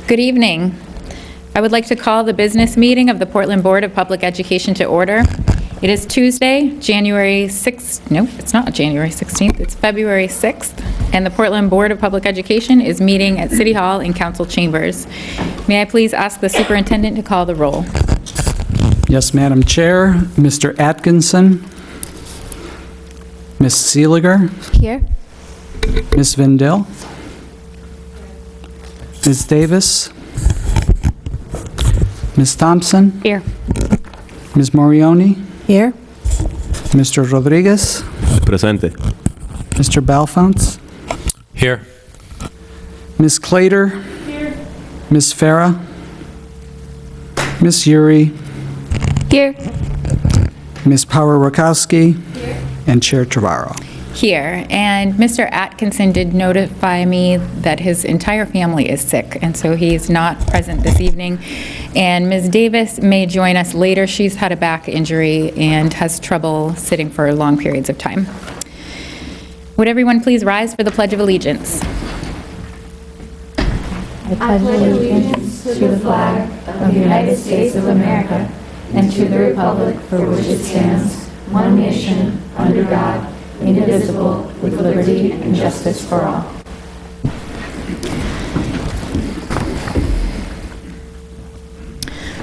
Good evening. I would like to call the business meeting of the Portland Board of Public Education to order. It is Tuesday, January 6th. No, it's not January 16th. It's February 6th. And the Portland Board of Public Education is meeting at City Hall in Council Chambers. May I please ask the superintendent to call the roll? Yes, Madam Chair. Mr. Atkinson. Ms. Seeliger. Here. Ms. Vendel. Ms. Davis. Ms. Thompson. Here. Ms. Morioni. Here. Mr. Rodriguez. Presente. Mr. Balfounts. Here. Ms. Clater. Here. Ms. Farah. Ms. Uri. Here. Ms. Power-Rakowski. Here. And Chair Trevorrow. Here. And Mr. Atkinson did notify me that his entire family is sick, and so he's not present this evening. And Ms. Davis may join us later. She's had a back injury and has trouble sitting for long periods of time. Would everyone please rise for the Pledge of Allegiance? I pledge allegiance to the flag of the United States of America and to the republic for which it stands, one nation, under God, indivisible, with liberty and justice for all.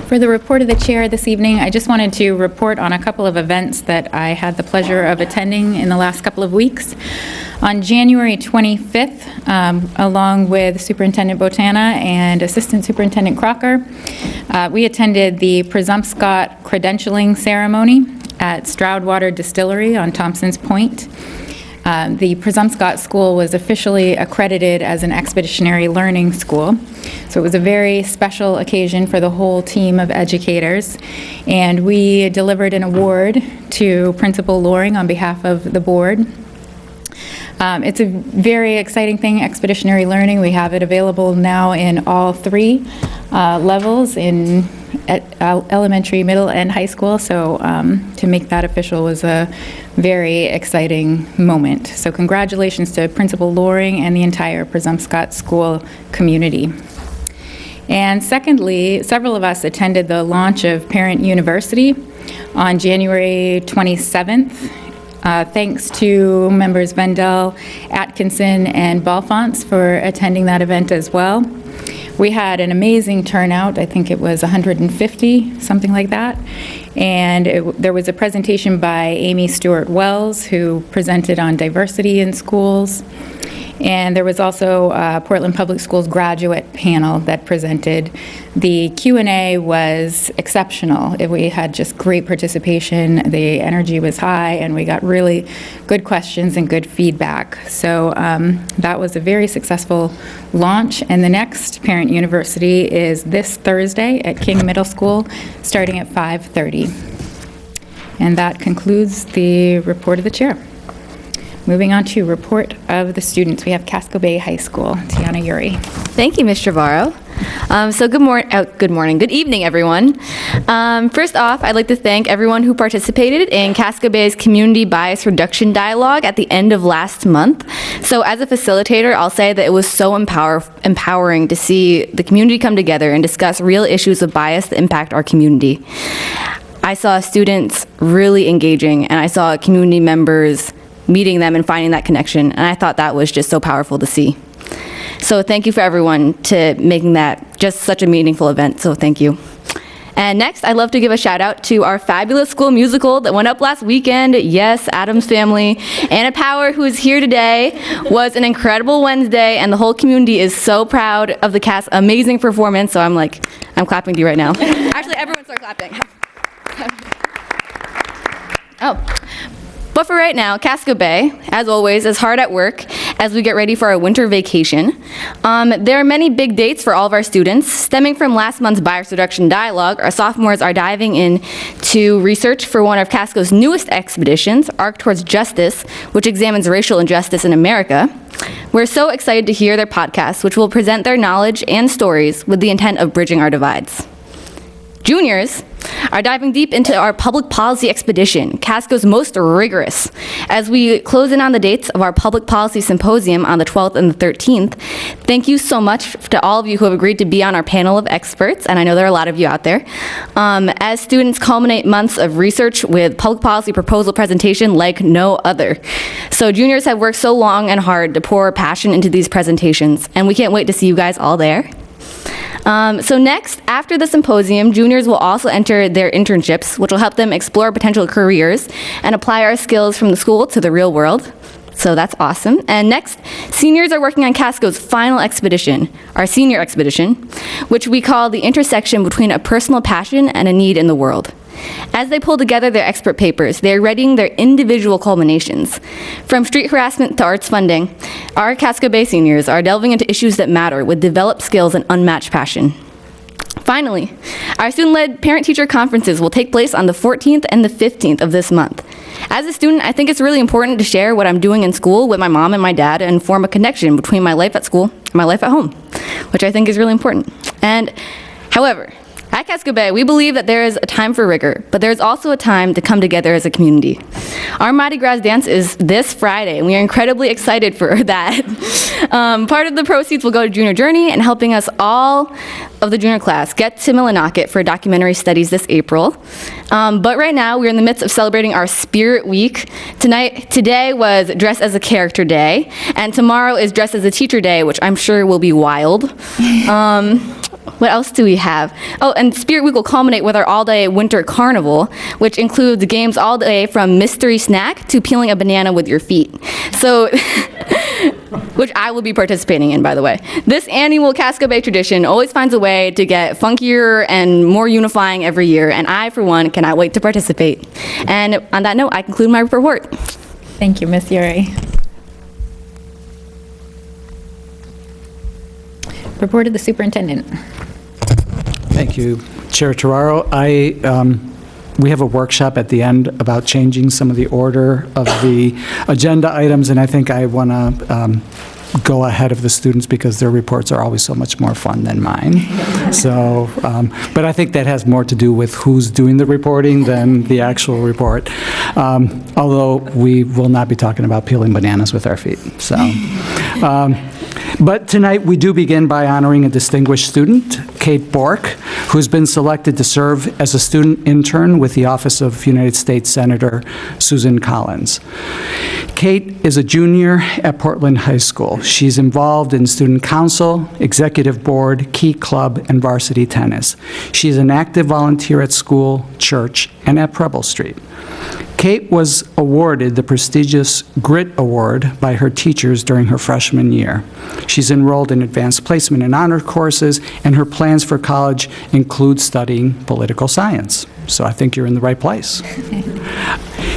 For the report of the chair this evening, I just wanted to report on a couple of events that I had the pleasure of attending in the last couple of weeks. On January 25th, along with Superintendent Botana and Assistant Superintendent Crocker, we attended the Presumpscot credentialing ceremony at Stroudwater Distillery on Thompson's Point. The Presumpscot School was officially accredited as an expeditionary learning school. So it was a very special occasion for the whole team of educators. And we delivered an award to Principal Loring on behalf of the board. It's a very exciting thing, expeditionary learning. We have it available now in all three levels at elementary, middle, and high school. So to make that official was a very exciting moment. So congratulations to Principal Loring and the entire Presumpscot School community. And secondly, several of us attended the launch of Parent University on January 27th. Thanks to members Vendel, Atkinson, and Balfounts for attending that event as well. We had an amazing turnout. I think it was 150, something like that. And there was a presentation by Amy Stewart Wells, who presented on diversity in schools. And there was also a Portland Public Schools graduate panel that presented. The Q&A was exceptional. We had just great participation. The energy was high, and we got really good questions and good feedback. So that was a very successful launch. And the next Parent University is this Thursday at King Middle School, starting at 5:30. And that concludes the report of the chair. Moving on to report of the students, we have Casco Bay High School. Tiana Uri. Thank you, Ms. Trevorrow. Good evening, everyone. First off, I'd like to thank everyone who participated in Casco Bay's Community Bias Reduction Dialogue at the end of last month. So as a facilitator, I'll say that it was so empowering to see the community come together and discuss real issues of bias that impact our community. I saw students really engaging, and I saw community members meeting them and finding that connection, and I thought that was just so powerful to see. So thank you for everyone to making that just such a meaningful event, so thank you. And next, I'd love to give a shout out to our fabulous school musical that went up last weekend. Yes, Adam's Family. Anna Power, who is here today, was an incredible Wednesday, and the whole community is so proud of the cast's amazing performance, so I'm clapping to you right now. Actually, everyone start clapping. Oh. But for right now, Casco Bay, as always, is hard at work as we get ready for our winter vacation. There are many big dates for all of our students. Stemming from last month's Bias Reduction Dialogue, our sophomores are diving into research for one of Casco's newest expeditions, Arc Towards Justice, which examines racial injustice in America. We're so excited to hear their podcast, which will present their knowledge and stories with the intent of bridging our divides. Juniors are diving deep into our public policy expedition, Casco's most rigorous. As we close in on the dates of our public policy symposium on the 12th and the 13th, thank you so much to all of you who have agreed to be on our panel of experts, and I know there are a lot of you out there. As students culminate months of research with public policy proposal presentation like no other. So juniors have worked so long and hard to pour passion into these presentations, and we can't wait to see you guys all there. So next, after the symposium, juniors will also enter their internships, which will help them explore potential careers and apply our skills from the school to the real world. So that's awesome. And next, seniors are working on Casco's final expedition, our senior expedition, which we call the intersection between a personal passion and a need in the world. As they pull together their expert papers, they are readying their individual culminations. From street harassment to arts funding, our Casco Bay seniors are delving into issues that matter with developed skills and unmatched passion. Finally, our student-led parent-teacher conferences will take place on the 14th and the 15th of this month. As a student, I think it's really important to share what I'm doing in school with my mom and my dad and form a connection between my life at school and my life at home, which I think is really important. And, however, at Casco Bay, we believe that there is a time for rigor, but there is also a time to come together as a community. Our Mardi Gras dance is this Friday, and we are incredibly excited for that. Part of the proceeds will go to Junior Journey and helping us all of the junior class get to Millinocket for documentary studies this April. But right now, we're in the midst of celebrating our Spirit Week. Today was Dress as a Character Day, and tomorrow is Dress as a Teacher Day, which I'm sure will be wild. What else do we have? Oh, and Spirit Week will culminate with our all-day winter carnival, which includes games all day from mystery snack to peeling a banana with your feet. So, which I will be participating in, by the way. This annual Casco Bay tradition always finds a way to get funkier and more unifying every year, and I, for one, cannot wait to participate. And on that note, I conclude my report. Thank you, Ms. Yuri. Report of the superintendent. Thank you, Chair Terraro. We have a workshop at the end about changing some of the order of the agenda items, and I think I want to go ahead of the students because their reports are always so much more fun than mine. So, but I think that has more to do with who's doing the reporting than the actual report. Although we will not be talking about peeling bananas with our feet. So. But tonight, we do begin by honoring a distinguished student, Kate Bork, who's been selected to serve as a student intern with the Office of United States Senator Susan Collins. Kate is a junior at Portland High School. She's involved in student council, executive board, key club, and varsity tennis. She's an active volunteer at school, church, and at Preble Street. Kate was awarded the prestigious Grit Award by her teachers during her freshman year. She's enrolled in advanced placement and honor courses, and her plans for college include studying political science. So I think you're in the right place.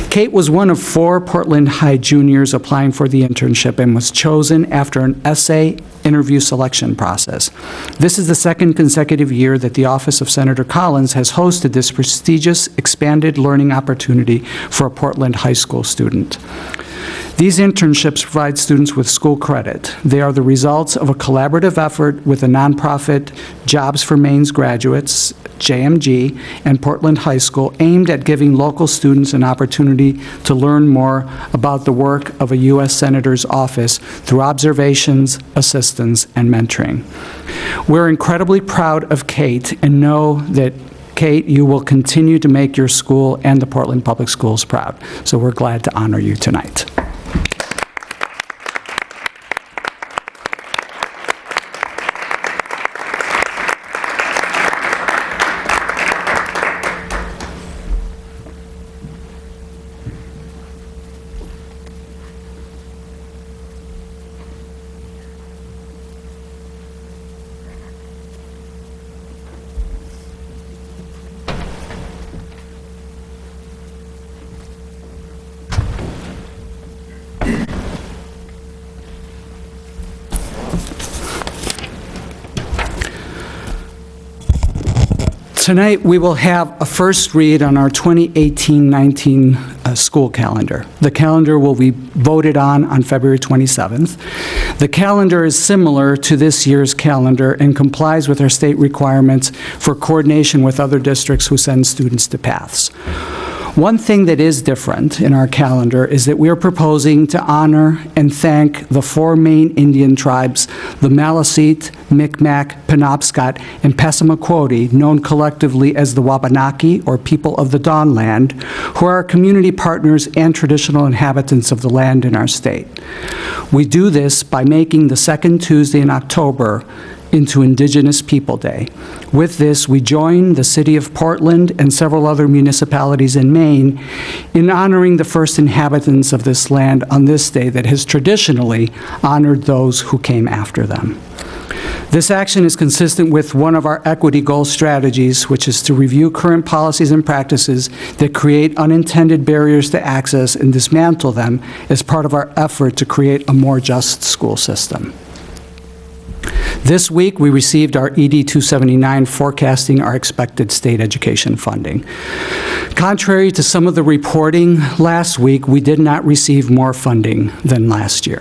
Kate was one of 4 Portland High juniors applying for the internship and was chosen after an essay interview selection process. This is the second consecutive year that the Office of Senator Collins has hosted this prestigious expanded learning opportunity for a Portland High School student. These internships provide students with school credit. They are the results of a collaborative effort with the nonprofit Jobs for Maine's Graduates, JMG, and Portland High School, aimed at giving local students an opportunity to learn more about the work of a U.S. Senator's office through observations, assistance, and mentoring. We're incredibly proud of Kate and know that Kate, you will continue to make your school and the Portland Public Schools proud. So we're glad to honor you tonight. Tonight, we will have a first read on our 2018-19 school calendar. The calendar will be voted on February 27th. The calendar is similar to this year's calendar and complies with our state requirements for coordination with other districts who send students to PATHs. One thing that is different in our calendar is that we are proposing to honor and thank the 4 Maine Indian tribes, the Maliseet, Micmac, Penobscot, and Passamaquoddy, known collectively as the Wabanaki, or People of the Dawnland, who are our community partners and traditional inhabitants of the land in our state. We do this by making the second Tuesday in October into Indigenous People Day. With this, we join the City of Portland and several other municipalities in Maine in honoring the first inhabitants of this land on this day that has traditionally honored those who came after them. This action is consistent with one of our equity goal strategies, which is to review current policies and practices that create unintended barriers to access and dismantle them as part of our effort to create a more just school system. This week, we received our ED 279 forecasting our expected state education funding. Contrary to some of the reporting last week, we did not receive more funding than last year.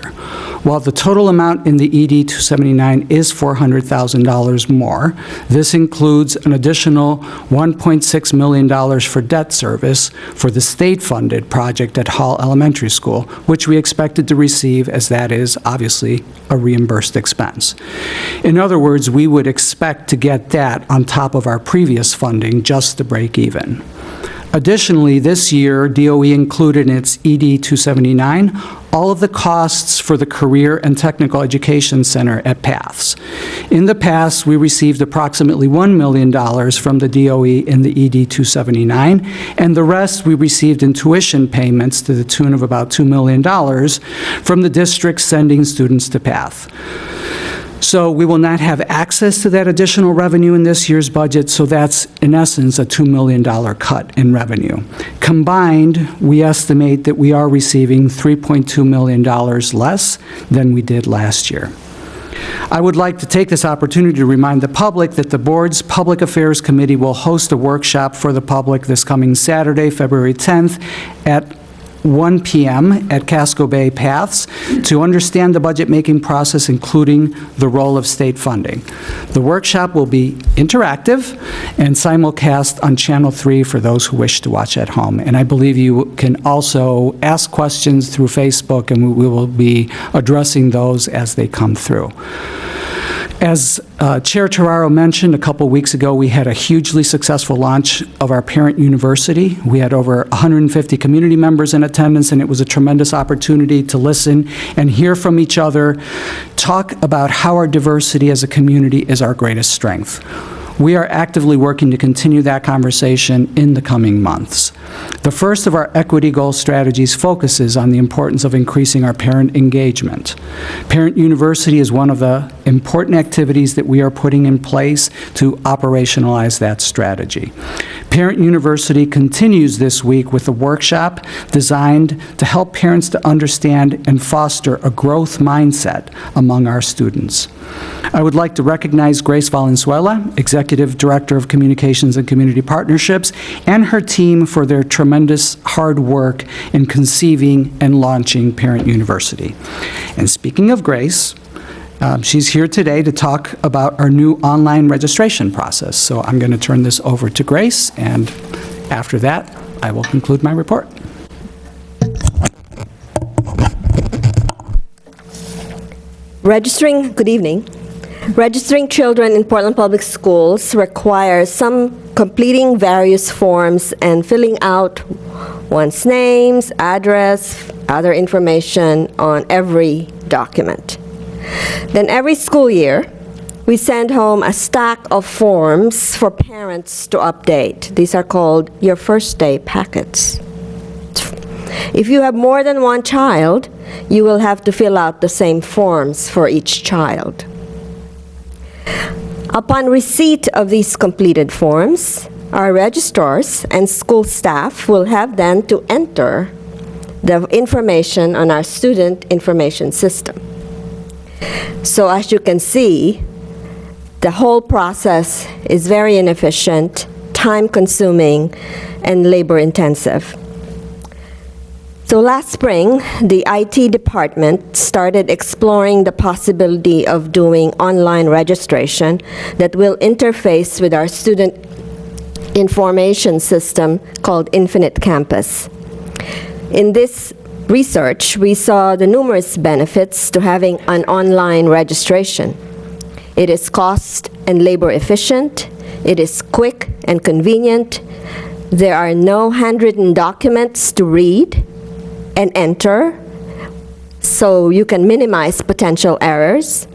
While the total amount in the ED 279 is $400,000 more, this includes an additional $1.6 million for debt service for the state-funded project at Hall Elementary School, which we expected to receive, as that is obviously a reimbursed expense. In other words, we would expect to get that on top of our previous funding just to break even. Additionally, this year, DOE included in its ED 279 all of the costs for the Career and Technical Education Center at PATHs. In the past, we received approximately $1 million from the DOE in the ED 279, and the rest we received in tuition payments to the tune of about $2 million from the district sending students to PATH. So we will not have access to that additional revenue in this year's budget, so that's, in essence, a $2 million cut in revenue. Combined, we estimate that we are receiving $3.2 million less than we did last year. I would like to take this opportunity to remind the public that the board's Public Affairs Committee will host a workshop for the public this coming Saturday, February 10th at 1 p.m. at Casco Bay PATHs to understand the budget-making process, including the role of state funding. The workshop will be interactive and simulcast on Channel 3 for those who wish to watch at home. And I believe you can also ask questions through Facebook, and we will be addressing those as they come through. As Chair Terraro mentioned, a couple weeks ago, we had a hugely successful launch of our parent university. We had over 150 community members in attendance, and it was a tremendous opportunity to listen and hear from each other, talk about how our diversity as a community is our greatest strength. We are actively working to continue that conversation in the coming months. The first of our equity goal strategies focuses on the importance of increasing our parent engagement. Parent University is one of the important activities that we are putting in place to operationalize that strategy. Parent University continues this week with a workshop designed to help parents to understand and foster a growth mindset among our students. I would like to recognize Grace Valenzuela, Executive Director of Communications and Community Partnerships, and her team for their tremendous hard work in conceiving and launching Parent University. And speaking of Grace, she's here today to talk about our new online registration process. So I'm going to turn this over to Grace, and after that, I will conclude my report. Good evening. Registering children in Portland Public Schools requires some completing various forms and filling out one's names, address, other information on every document. Then every school year, we send home a stack of forms for parents to update. These are called your first day packets. If you have more than one child, you will have to fill out the same forms for each child. Upon receipt of these completed forms, our registrars and school staff will have then to enter the information on our student information system. So as you can see, the whole process is very inefficient time-consuming and labor-intensive. So last spring, the IT department started exploring the possibility of doing online registration that will interface with our student information system called Infinite Campus. In this research, we saw the numerous benefits to having an online registration. It is cost and labor efficient, it is quick and convenient, there are no handwritten documents to read and enter, so you can minimize potential errors.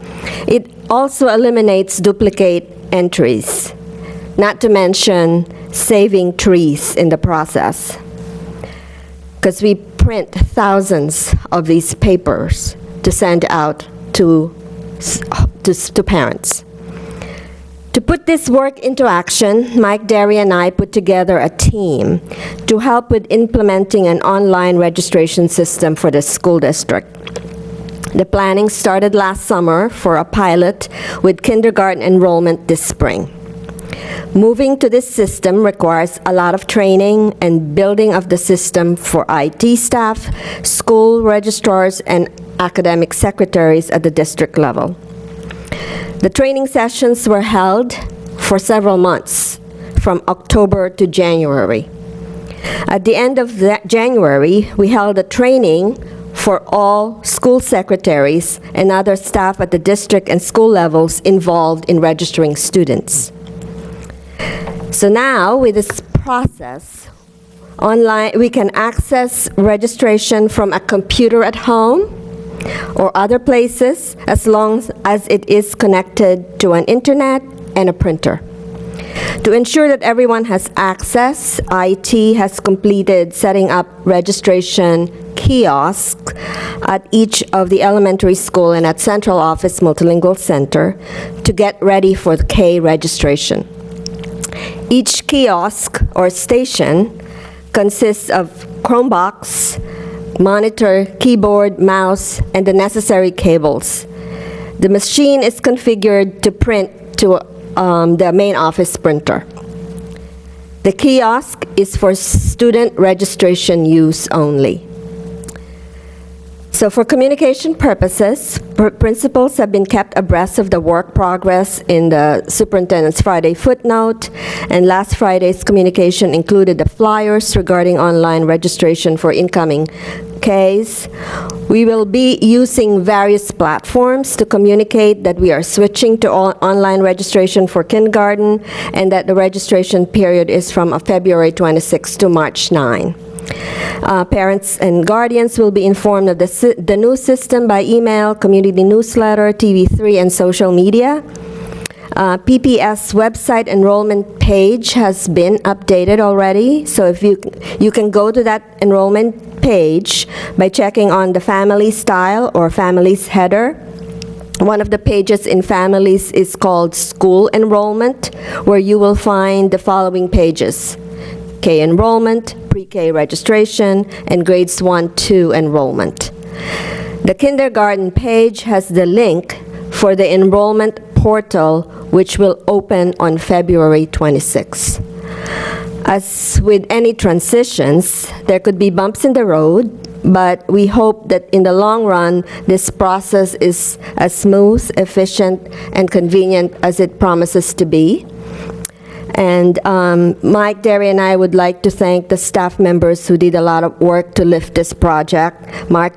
It also eliminates duplicate entries, not to mention saving trees in the process, because we print thousands of these papers to send out to parents. To put this work into action, Mike Derry and I put together a team to help with implementing an online registration system for the school district. The planning started last summer for a pilot with kindergarten enrollment this spring. Moving to this system requires a lot of training and building of the system for IT staff, school registrars, and academic secretaries at the district level. The training sessions were held for several months, from October to January. At the end of January, we held a training for all school secretaries and other staff at the district and school levels involved in registering students. So now, with this process, online, we can access registration from a computer at home or other places, as long as it is connected to an internet and a printer. To ensure that everyone has access, IT has completed setting up registration kiosks at each of the elementary school and at Central Office Multilingual Center to get ready for the K registration. Each kiosk or station consists of Chromebox, monitor, keyboard, mouse, and the necessary cables. The machine is configured to print to the main office printer. The kiosk is for student registration use only. So for communication purposes, principals have been kept abreast of the work progress in the Superintendent's Friday footnote, and last Friday's communication included the flyers regarding online registration for incoming Ks. We will be using various platforms to communicate that we are switching to online registration for kindergarten and that the registration period is from February 26 to March 9. Parents and guardians will be informed of the new system by email, community newsletter, TV3, and social media. PPS website enrollment page has been updated already, so if you can go to that enrollment page by checking on the family style or families header. One of the pages in families is called school enrollment, where you will find the following pages: K enrollment, pre-K registration, and grades 1-2 enrollment. The kindergarten page has the link for the enrollment portal, which will open on February 26. As with any transitions, there could be bumps in the road, but we hope that in the long run, this process is as smooth, efficient, and convenient as it promises to be. And Mike Derry and I would like to thank the staff members who did a lot of work to lift this project. Mike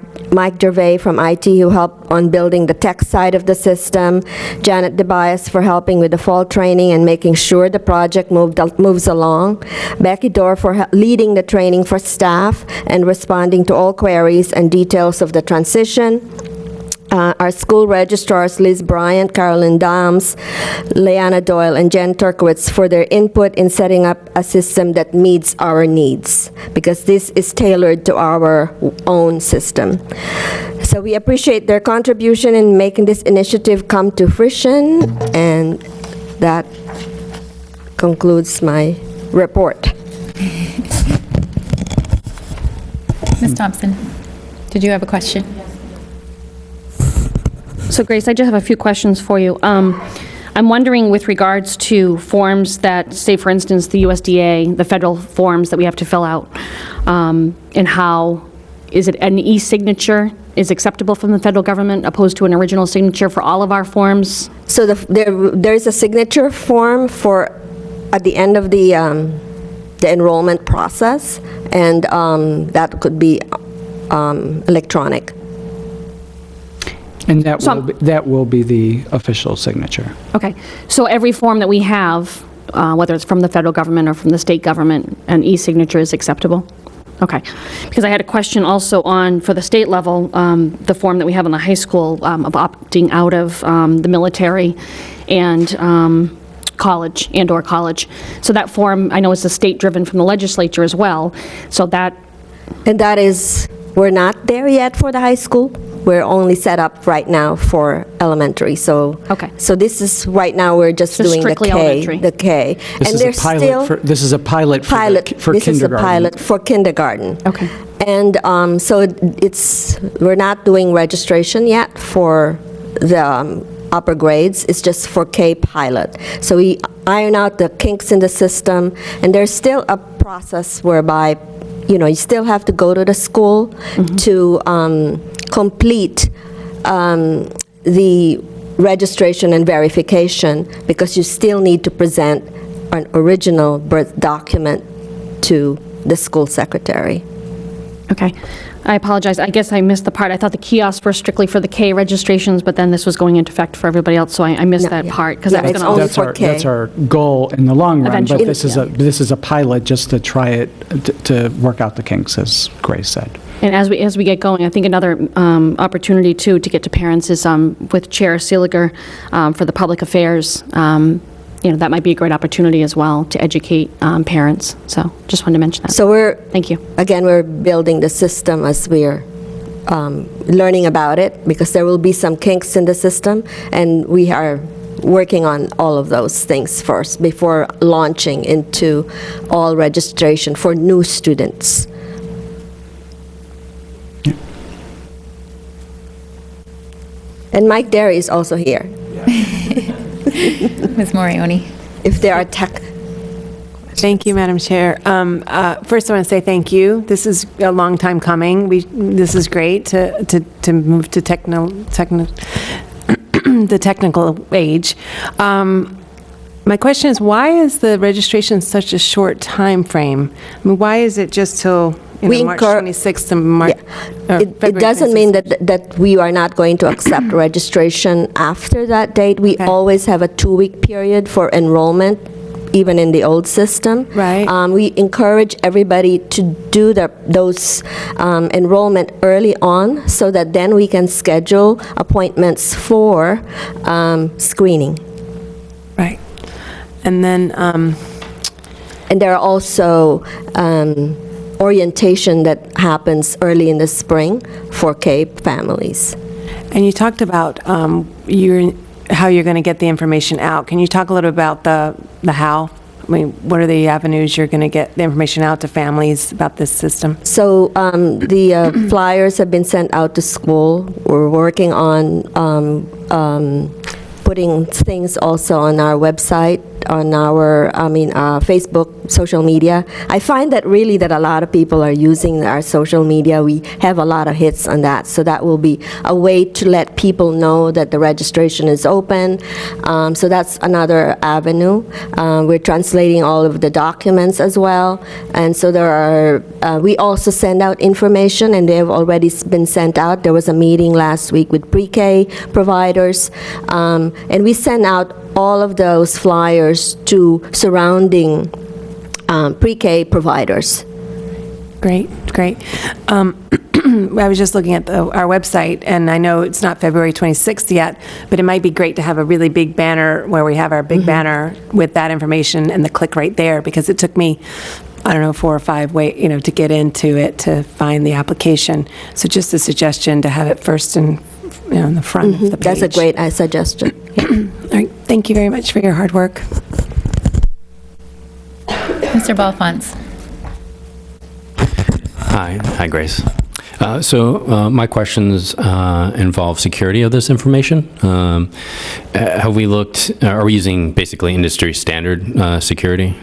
Gervais from IT, who helped on building the tech side of the system. Janet DeBias for helping with the fall training and making sure the project moves along. Becky Dorr for leading the training for staff and responding to all queries and details of the transition. Our school registrars, Liz Bryant, Carolyn Dahms, Leanna Doyle, and Jen Turkowitz for their input in setting up a system that meets our needs, because this is tailored to our own system. So we appreciate their contribution in making this initiative come to fruition, and that concludes my report. Ms. Thompson, did you have a question? So Grace, I just have a few questions for you. I'm wondering with regards to forms that, say, for instance, the USDA, the federal forms that we have to fill out, and how, is it an e-signature is acceptable from the federal government opposed to an original signature for all of our forms? So there is a signature form for at the end of the enrollment process, and that could be electronic. And that So that will be the official signature. Okay, so every form that we have, whether it's from the federal government or from the state government, an e-signature is acceptable? Okay, because I had a question also on, for the state level, the form that we have in the high school of opting out of the military and college, and/or college. So that form, I know is a state-driven from the legislature as well, so that... And that is, we're not there yet for the high school. We're only set up right now for elementary, so... Okay. So this is, right now, we're just doing the strictly K. elementary. The K. This is a pilot for, this is a pilot for, for This is a kindergarten. pilot for kindergarten. Okay. And so we're not doing registration yet for the upper grades. It's just for K pilot. So we iron out the kinks in the system, and there's still a process whereby, you still have to go to the school to complete the registration and verification, because you still need to present an original birth document to the school secretary. Okay. I apologize. I guess I missed the part. I thought the kiosks were strictly for the K registrations, but then this was going into effect for everybody else, so I missed No, that yeah. part. Because Yeah, I was it's going only to... for K. That's our goal in the long run, Eventually. but this is a pilot just to try it, to work out the kinks, as Grace said. And as we get going, I think another opportunity, too, to get to parents is with Chair Seeliger for the public affairs. That might be a great opportunity as well to educate parents. So just wanted to mention that. So Thank you. again, we're building the system as we're learning about it, because there will be some kinks in the system, and we are working on all of those things first before launching into all registration for new students. And Mike Derry is also here. Ms. Morioni. If there are tech... Thank you, Madam Chair. First, I want to say thank you. This is a long time coming. This is great to move to the technical age. My question is, why is the registration such a short time frame? I mean, why is it just till March 26th and March? It doesn't mean that we are not going to accept registration after that date. We always have a 2-week period for enrollment, even in the old system. Right. We encourage everybody to do those enrollment early on, so that then we can schedule appointments for screening. Right. And then... And there are also orientation that happens early in the spring for Cape families. And you talked about how you're going to get the information out. Can you talk a little about the how? I mean, what are the avenues you're going to get the information out to families about this system? So the flyers have been sent out to school. We're working on putting things also on our website, on our, Facebook, social media. I find that really that a lot of people are using our social media. We have a lot of hits on that, so that will be a way to let people know that the registration is open. So that's another avenue. We're translating all of the documents as well, and so there are, we also send out information, and they have already been sent out. There was a meeting last week with pre-K providers, and we send out all of those flyers to surrounding pre-K providers. Great. I was just looking at our website, and I know it's not February 26th yet, but it might be great to have a really big banner where we have our big banner with that information and the click right there, because it took me, 4 or 5 to get into it to find the application. So just a suggestion to have it first in the front of the page. That's a great suggestion. All right. Thank you very much for your hard work. Mr. Balfons. Hi, Grace. So my questions involve security of this information. Have we looked, are we using basically industry standard security?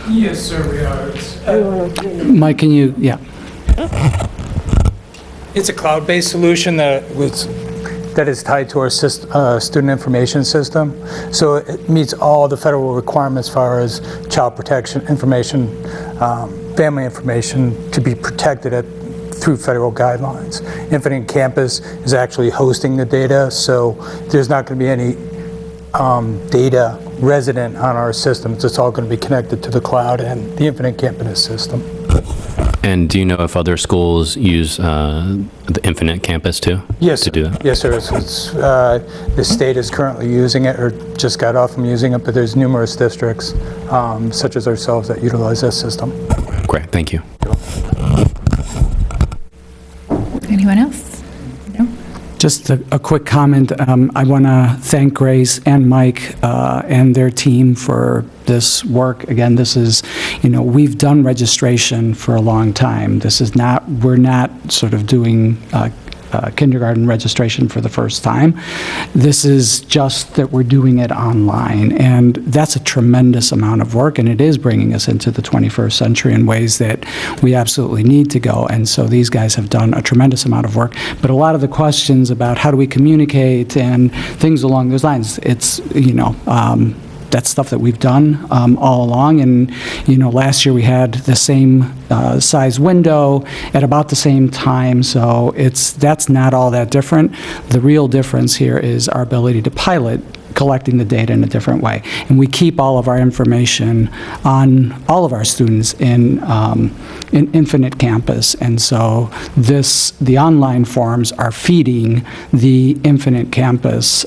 Yes, sir, we are. Mike, can you, yeah. It's a cloud-based solution that is tied to our student information system. So it meets all the federal requirements as far as child protection information, family information to be protected through federal guidelines. Infinite Campus is actually hosting the data, so there's not going to be any data resident on our systems. It's all going to be connected to the cloud and the Infinite Campus system. And do you know if other schools use the Infinite Campus too? Yes, To do that? yes, sir. The state is currently using it, or just got off from using it, but there's numerous districts, such as ourselves, that utilize this system. Great, thank you. Anyone else? No? Just a quick comment. I want to thank Grace and Mike and their team for this work. Again, this is, we've done registration for a long time. This is not, we're not sort of doing kindergarten registration for the first time. This is just that we're doing it online, and that's a tremendous amount of work, and it is bringing us into the 21st century in ways that we absolutely need to go. And so these guys have done a tremendous amount of work, but a lot of the questions about how do we communicate and things along those lines, it's, that's stuff that we've done all along. And, last year we had the same size window at about the same time, so that's not all that different. The real difference here is our ability to pilot collecting the data in a different way. And we keep all of our information on all of our students in Infinite Campus. And so the online forms are feeding the Infinite Campus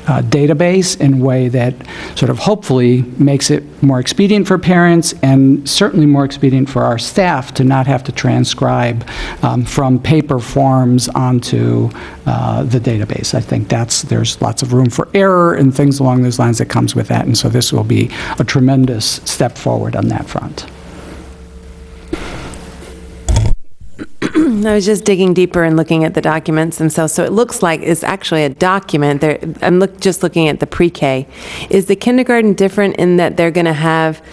database in a way that sort of hopefully makes it more expedient for parents and certainly more expedient for our staff to not have to transcribe from paper forms onto the database. I think there's lots of room for error and things along those lines that comes with that, and so this will be a tremendous step forward on that front. I was just digging deeper and looking at the documents themselves. So it looks like it's actually a document. I'm just looking at the pre-K. Is the kindergarten different in that they're going to have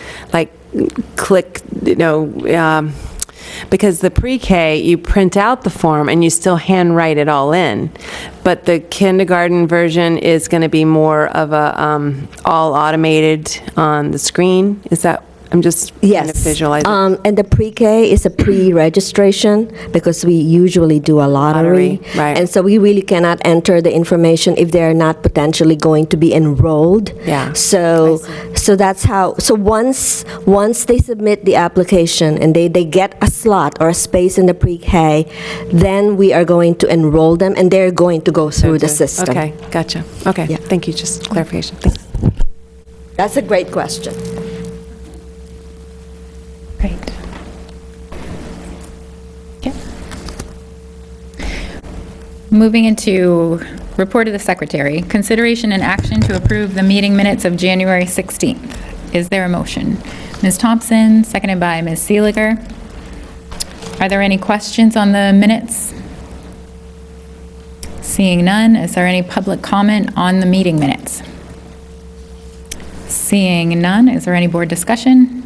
because the pre-K, you print out the form and you still handwrite it all in. But the kindergarten version is going to be more of a all automated on the screen. Is that? I'm just kind of visualizing. And the pre-K is a pre-registration because we usually do a lottery. Right. And so we really cannot enter the information if they're not potentially going to be enrolled. Yeah. So that's how, so once they submit the application and they get a slot or a space in the pre-K, then we are going to enroll them and they're going to go through the system. Okay, gotcha. Okay, Yeah. Thank you. Just clarification. Thanks. That's a great question. Great. Okay. Moving into report of the secretary, consideration and action to approve the meeting minutes of January 16th. Is there a motion? Ms. Thompson, seconded by Ms. Seeliger. Are there any questions on the minutes? Seeing none, is there any public comment on the meeting minutes? Seeing none, is there any board discussion?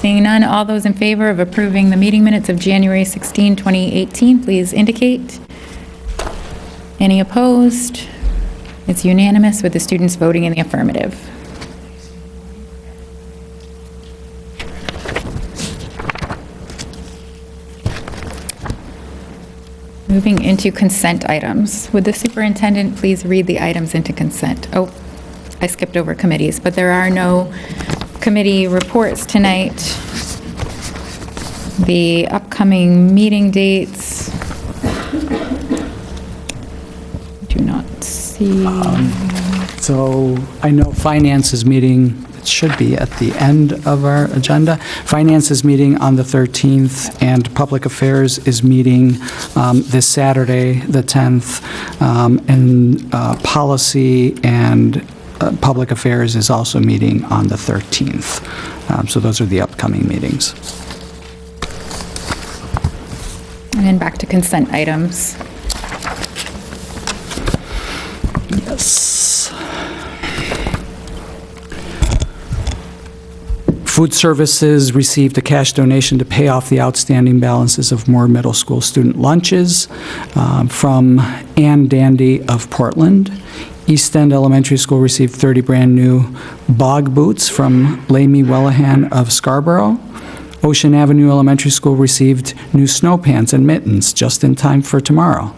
Seeing none, all those in favor of approving the meeting minutes of January 16, 2018, please indicate. Any opposed? It's unanimous with the students voting in the affirmative. Moving into consent items. Would the superintendent please read the items into consent? Oh, I skipped over committees, but there are no committee reports tonight. The upcoming meeting dates. Do not see. So I know Finance is meeting, it should be at the end of our agenda. Finance is meeting on the 13th, and Public Affairs is meeting this Saturday, the 10th, and Policy and Public Affairs is also meeting on the 13th. So those are the upcoming meetings. And then back to consent items. Yes. else? Food Services received a cash donation to pay off the outstanding balances of more middle school student lunches from Ann Dandy of Portland. East End Elementary School received 30 brand-new bog boots from Lamy Wellahan of Scarborough. Ocean Avenue Elementary School received new snow pants and mittens just in time for tomorrow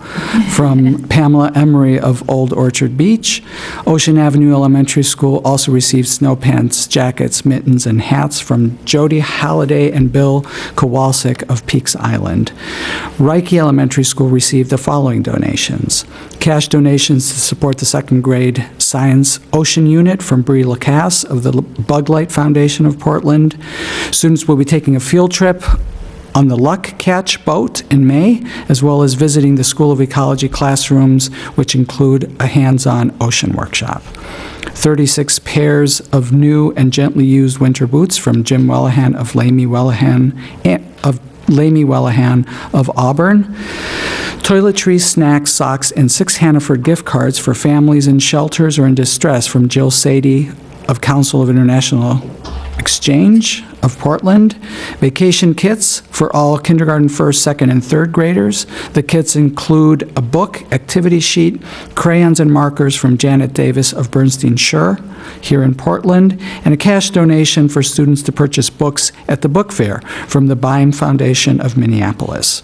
from Pamela Emery of Old Orchard Beach. Ocean Avenue Elementary School also received snow pants, jackets, mittens, and hats from Jody Halliday and Bill Kowalczyk of Peaks Island. Reiki Elementary School received the following donations. Cash donations to support the second grade Science Ocean Unit from Bree Lacasse of the Bug Light Foundation of Portland. Students will be taking a field trip on the Luck Catch boat in May, as well as visiting the School of Ecology classrooms, which include a hands-on ocean workshop. 36 pairs of new and gently used winter boots from Jim Wellahan of Lamy Wellahan of Auburn. Toiletries, snacks, socks, and 6 Hannaford gift cards for families in shelters or in distress from Jill Sadie of Council of International Exchange of Portland. Vacation kits for all kindergarten, first, second, and third graders. The kits include a book, activity sheet, crayons and markers from Janet Davis of Bernstein Schur here in Portland, and a cash donation for students to purchase books at the book fair from the Beim Foundation of Minneapolis.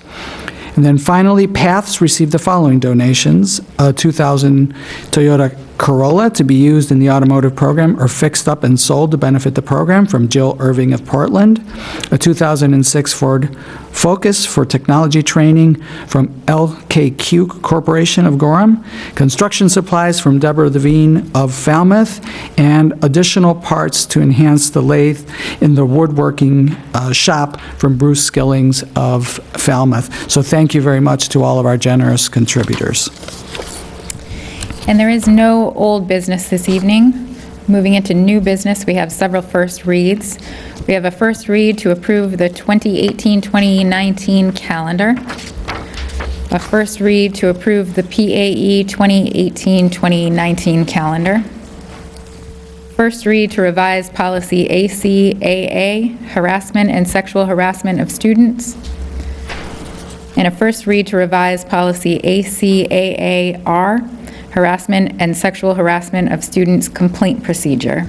And then finally, Paths received the following donations: a 2000 Toyota Corolla to be used in the automotive program or fixed up and sold to benefit the program from Jill Irving of Portland, a 2006 Ford Focus for technology training from LKQ Corporation of Gorham, construction supplies from Deborah Levine of Falmouth, and additional parts to enhance the lathe in the woodworking shop from Bruce Skillings of Falmouth. So thank you very much to all of our generous contributors. And there is no old business this evening. Moving into new business, we have several first reads. We have a first read to approve the 2018-2019 calendar, a first read to approve the PAE 2018-2019 calendar, first read to revise policy ACAA, harassment and sexual harassment of students, and a first read to revise policy ACAAR, harassment and sexual harassment of students complaint procedure.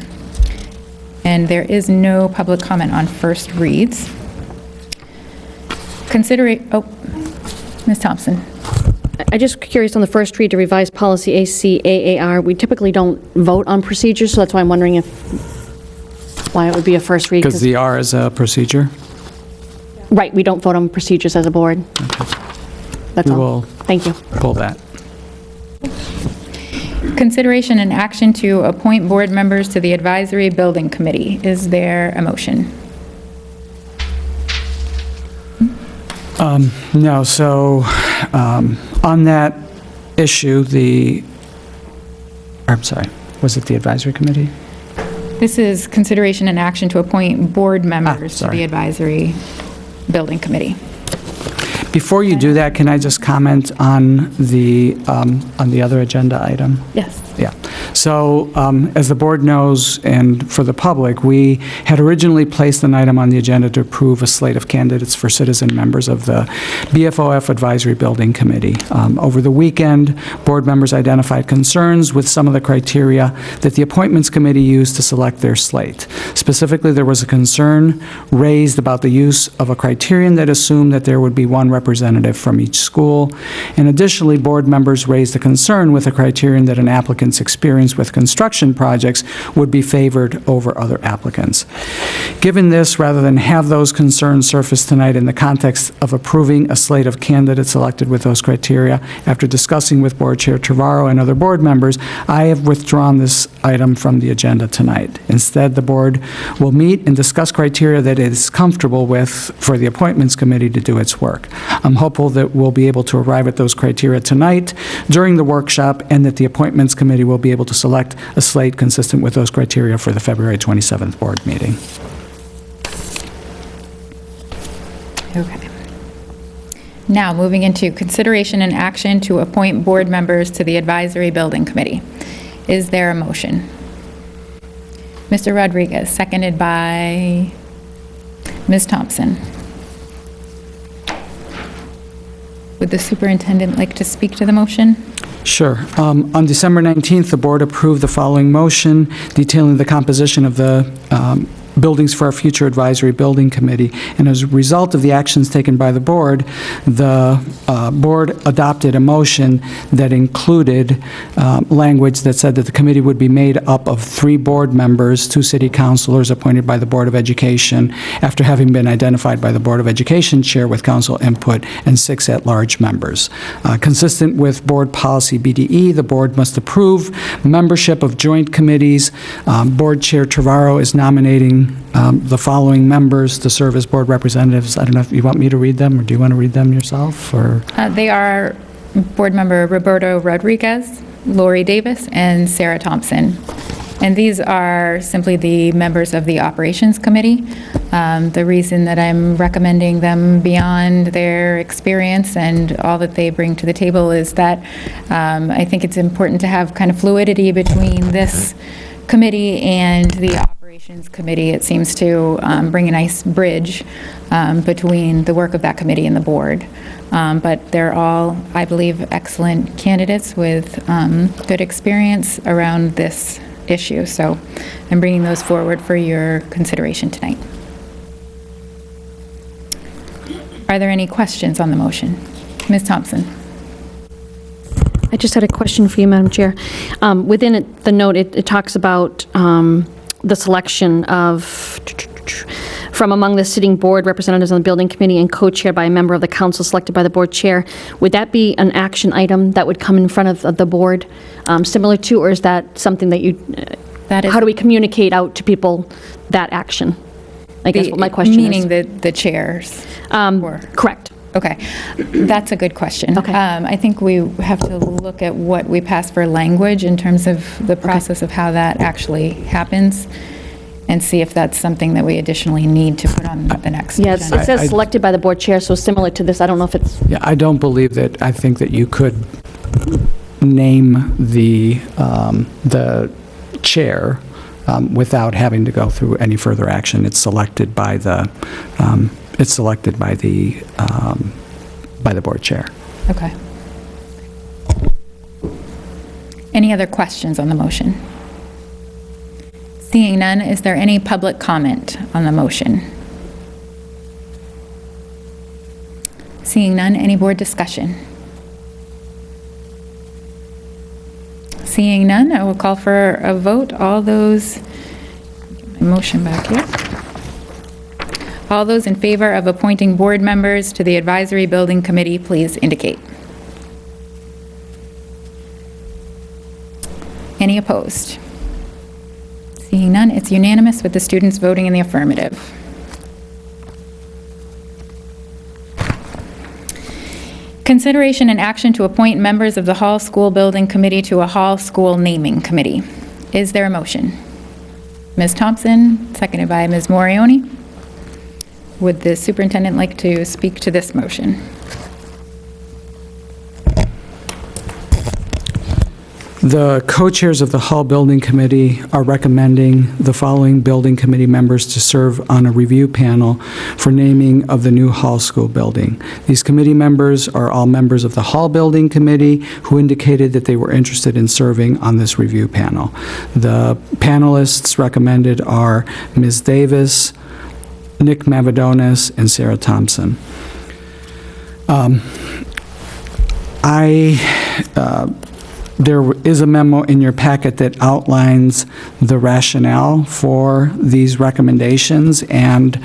And there is no public comment on first reads. Ms. Thompson. I'm just curious on the first read to revise policy ACAAR. We typically don't vote on procedures, so that's why I'm wondering why it would be a first read. Because the R is a procedure? Right, we don't vote on procedures as a board. Okay. That's We all. will Thank you. pull that. Consideration and action to appoint board members to the Advisory Building Committee. Is there a motion? No, so on that issue, I'm sorry, was it the Advisory Committee? This is consideration and action to appoint board members to sorry. the Advisory Building Committee. Before you do that, can I just comment on the other agenda item? Yes. Yeah. So, as the board knows, and for the public, we had originally placed an item on the agenda to approve a slate of candidates for citizen members of the BFOF Advisory Building Committee. Over the weekend, board members identified concerns with some of the criteria that the Appointments Committee used to select their slate. Specifically, there was a concern raised about the use of a criterion that assumed that there would be one representative from each school. And additionally, board members raised a concern with a criterion that an applicant's experience with construction projects would be favored over other applicants. Given this, rather than have those concerns surface tonight in the context of approving a slate of candidates selected with those criteria, after discussing with Board Chair Trevorrow and other board members, I have withdrawn this item from the agenda tonight. Instead, the board will meet and discuss criteria that it is comfortable with for the Appointments Committee to do its work. I'm hopeful that we'll be able to arrive at those criteria tonight during the workshop, and that the Appointments Committee will be able to select a slate consistent with those criteria for the February 27th board meeting. Okay. Now, moving into consideration and action to appoint board members to the Advisory Building Committee. Is there a motion? Mr. Rodriguez, seconded by Ms. Thompson. Would the superintendent like to speak to the motion? Sure. On December 19th, the board approved the following motion detailing the composition of the Buildings for Our Future Advisory Building Committee. And as a result of the actions taken by the board adopted a motion that included language that said that the committee would be made up of 3 board members, 2 city councilors appointed by the Board of Education after having been identified by the Board of Education chair with council input, and 6 at-large members. Consistent with board policy BDE, the board must approve membership of joint committees. Board Chair Trevorrow is nominating the following members to serve as board representatives. I don't know if you want me to read them, or do you want to read them yourself? Or They are board member Roberto Rodriguez, Lori Davis, and Sarah Thompson. And these are simply the members of the Operations Committee. The reason that I'm recommending them beyond their experience and all that they bring to the table is that I think it's important to have kind of fluidity between this committee and the Operations Committee. It seems to bring a nice bridge between the work of that committee and the board. But they're all, I believe, excellent candidates with good experience around this issue. So I'm bringing those forward for your consideration tonight. Are there any questions on the motion? Ms. Thompson. I just had a question for you, Madam Chair. Within the note, it talks about the selection of, from among the sitting board representatives on the building committee and co-chaired by a member of the council selected by the board chair. Would that be an action item that would come in front of the board, similar to, or is that something that you, That is- how do we communicate out to people that action? I guess what my question is. Meaning the chairs? Or- Correct. Okay, that's a good question. Okay. I think we have to look at what we pass for language in terms of the process of how that actually happens, and see if that's something that we additionally need to put on the next Yes, agenda. it says selected by the board chair, so similar to this. I don't know if it's, yeah, I don't believe that. I think that you could name the chair without having to go through any further action. It's selected by the board chair. Okay. Any other questions on the motion? Seeing none, is there any public comment on the motion? Seeing none, any board discussion? Seeing none, I will call for a vote. All those, get my motion back here. All those in favor of appointing board members to the Advisory Building Committee, please indicate. Any opposed? Seeing none, it's unanimous with the students voting in the affirmative. Consideration and action to appoint members of the Hall School Building Committee to a Hall School Naming Committee. Is there a motion? Ms. Thompson, seconded by Ms. Morioni. Would the superintendent like to speak to this motion? The co-chairs of the Hall Building Committee are recommending the following building committee members to serve on a review panel for naming of the new Hall School building. These committee members are all members of the Hall Building Committee who indicated that they were interested in serving on this review panel. The panelists recommended are Ms. Davis, Nick Mavadonis, and Sarah Thompson. There is a memo in your packet that outlines the rationale for these recommendations and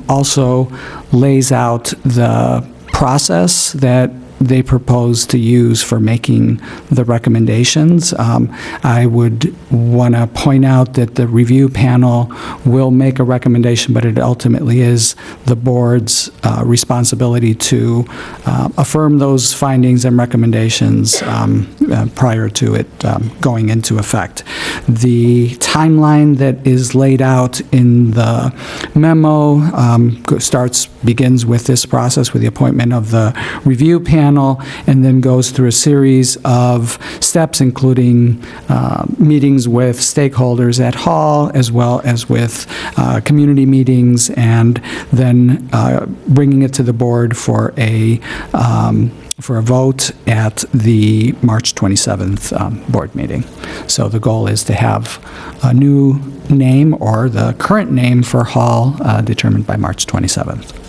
also lays out the process that they propose to use for making the recommendations. I would want to point out that the review panel will make a recommendation, but it ultimately is the board's responsibility to affirm those findings and recommendations prior to it going into effect. The timeline that is laid out in the memo begins with this process, with the appointment of the review panel. panel, and then goes through a series of steps, including meetings with stakeholders at Hall, as well as with community meetings, and then bringing it to the board for a vote at the March 27th board meeting. So the goal is to have a new name or the current name for Hall determined by March 27th.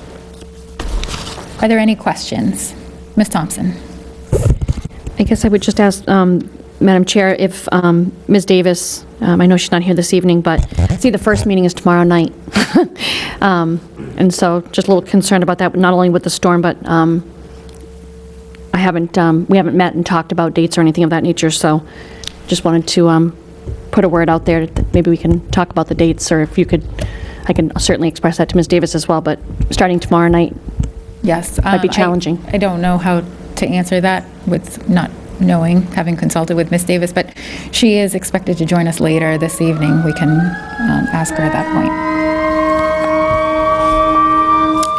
Are there any questions? Ms. Thompson? I guess I would just ask, Madam Chair, if Ms. Davis, I know she's not here this evening, but see, the first meeting is tomorrow night. And so just a little concerned about that, not only with the storm, but we haven't met and talked about dates or anything of that nature, so just wanted to put a word out there that maybe we can talk about the dates, or if you could, I can certainly express that to Ms. Davis as well, but starting tomorrow night Yes. might be challenging. I don't know how to answer that with not knowing, having consulted with Ms. Davis, but she is expected to join us later this evening. We can ask her at that point.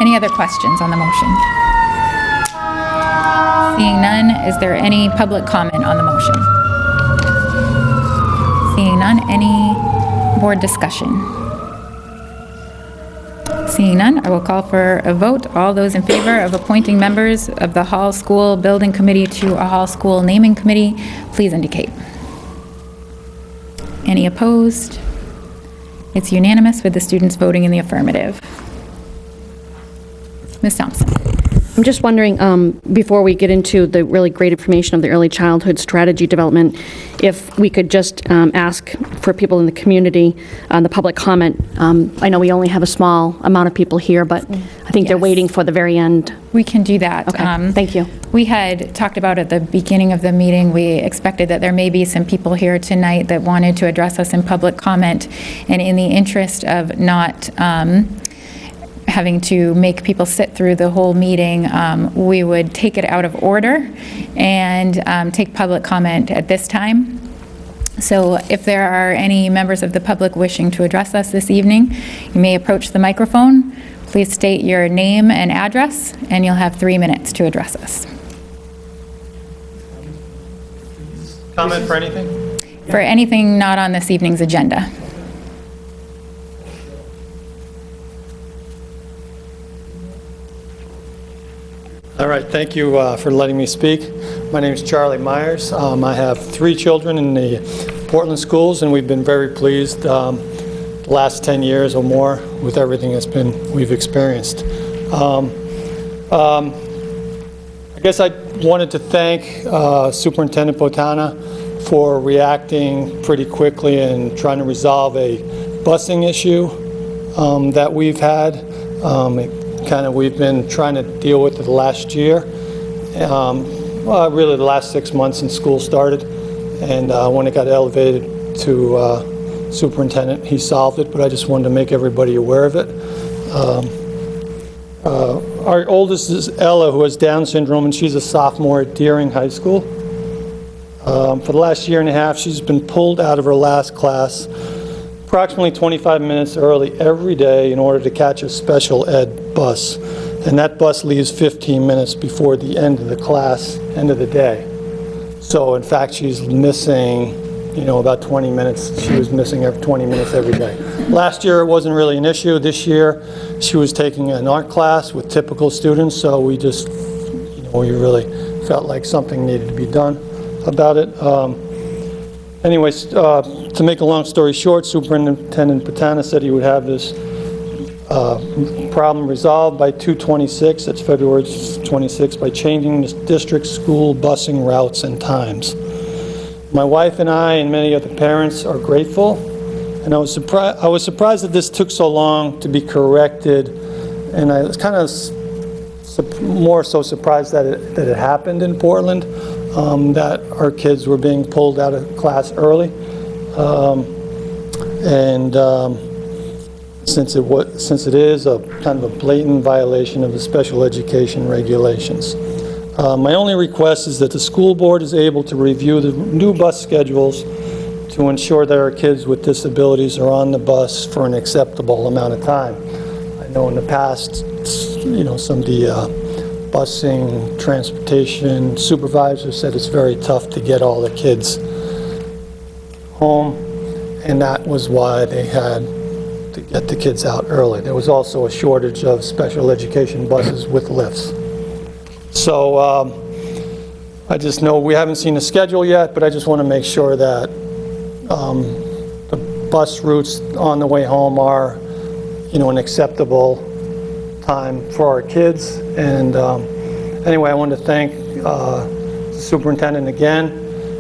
Any other questions on the motion? Seeing none, is there any public comment on the motion? Seeing none, any board discussion? Seeing none, I will call for a vote. All those in favor of appointing members of the Hall School Building Committee to a Hall School Naming Committee, please indicate. Any opposed? It's unanimous with the students voting in the affirmative. Ms. Thompson. I'm just wondering, before we get into the really great information of the early childhood strategy development, if we could just ask for people in the community, the public comment. I know we only have a small amount of people here, but I think they're Yes. waiting for the very end. We can do that. Okay, thank you. We had talked about at the beginning of the meeting, we expected that there may be some people here tonight that wanted to address us in public comment, and in the interest of not having to make people sit through the whole meeting, we would take it out of order and take public comment at this time. So if there are any members of the public wishing to address us this evening, you may approach the microphone. Please state your name and address, and you'll have 3 minutes to address us. Comment for anything? For anything not on this evening's agenda. All right, thank you for letting me speak. My name is Charlie Myers. I have 3 children in the Portland schools, and we've been very pleased the last 10 years or more with everything we've experienced. I guess I wanted to thank Superintendent Botana for reacting pretty quickly and trying to resolve a busing issue that we've had. We've been trying to deal with it the last year, really the last 6 months since school started, and when it got elevated to superintendent, he solved it, but I just wanted to make everybody aware of it. Our oldest is Ella, who has Down syndrome, and she's a sophomore at Deering High School. For the last year and a half, she's been pulled out of her last class approximately 25 minutes early every day in order to catch a special ed bus. And that bus leaves 15 minutes before the end of the class, end of the day. So in fact, she's missing, about 20 minutes. She was missing 20 minutes every day. Last year, it wasn't really an issue. This year, she was taking an art class with typical students, so we just, we really felt like something needed to be done about it. Anyways, to make a long story short, Superintendent Botana said he would have this problem resolved by 2/26, that's February 26, by changing the district school busing routes and times. My wife and I and many other parents are grateful, and I was surprised that this took so long to be corrected, and I was kind of more so surprised that it happened in Portland, that our kids were being pulled out of class early. Since it is a kind of a blatant violation of the special education regulations. My only request is that the school board is able to review the new bus schedules to ensure that our kids with disabilities are on the bus for an acceptable amount of time. I know in the past, some of the busing, transportation. Supervisor said it's very tough to get all the kids home, and that was why they had to get the kids out early. There was also a shortage of special education buses with lifts. So I just know we haven't seen the schedule yet, but I just want to make sure that the bus routes on the way home are, an acceptable time for our kids. And anyway, I want to thank the superintendent again,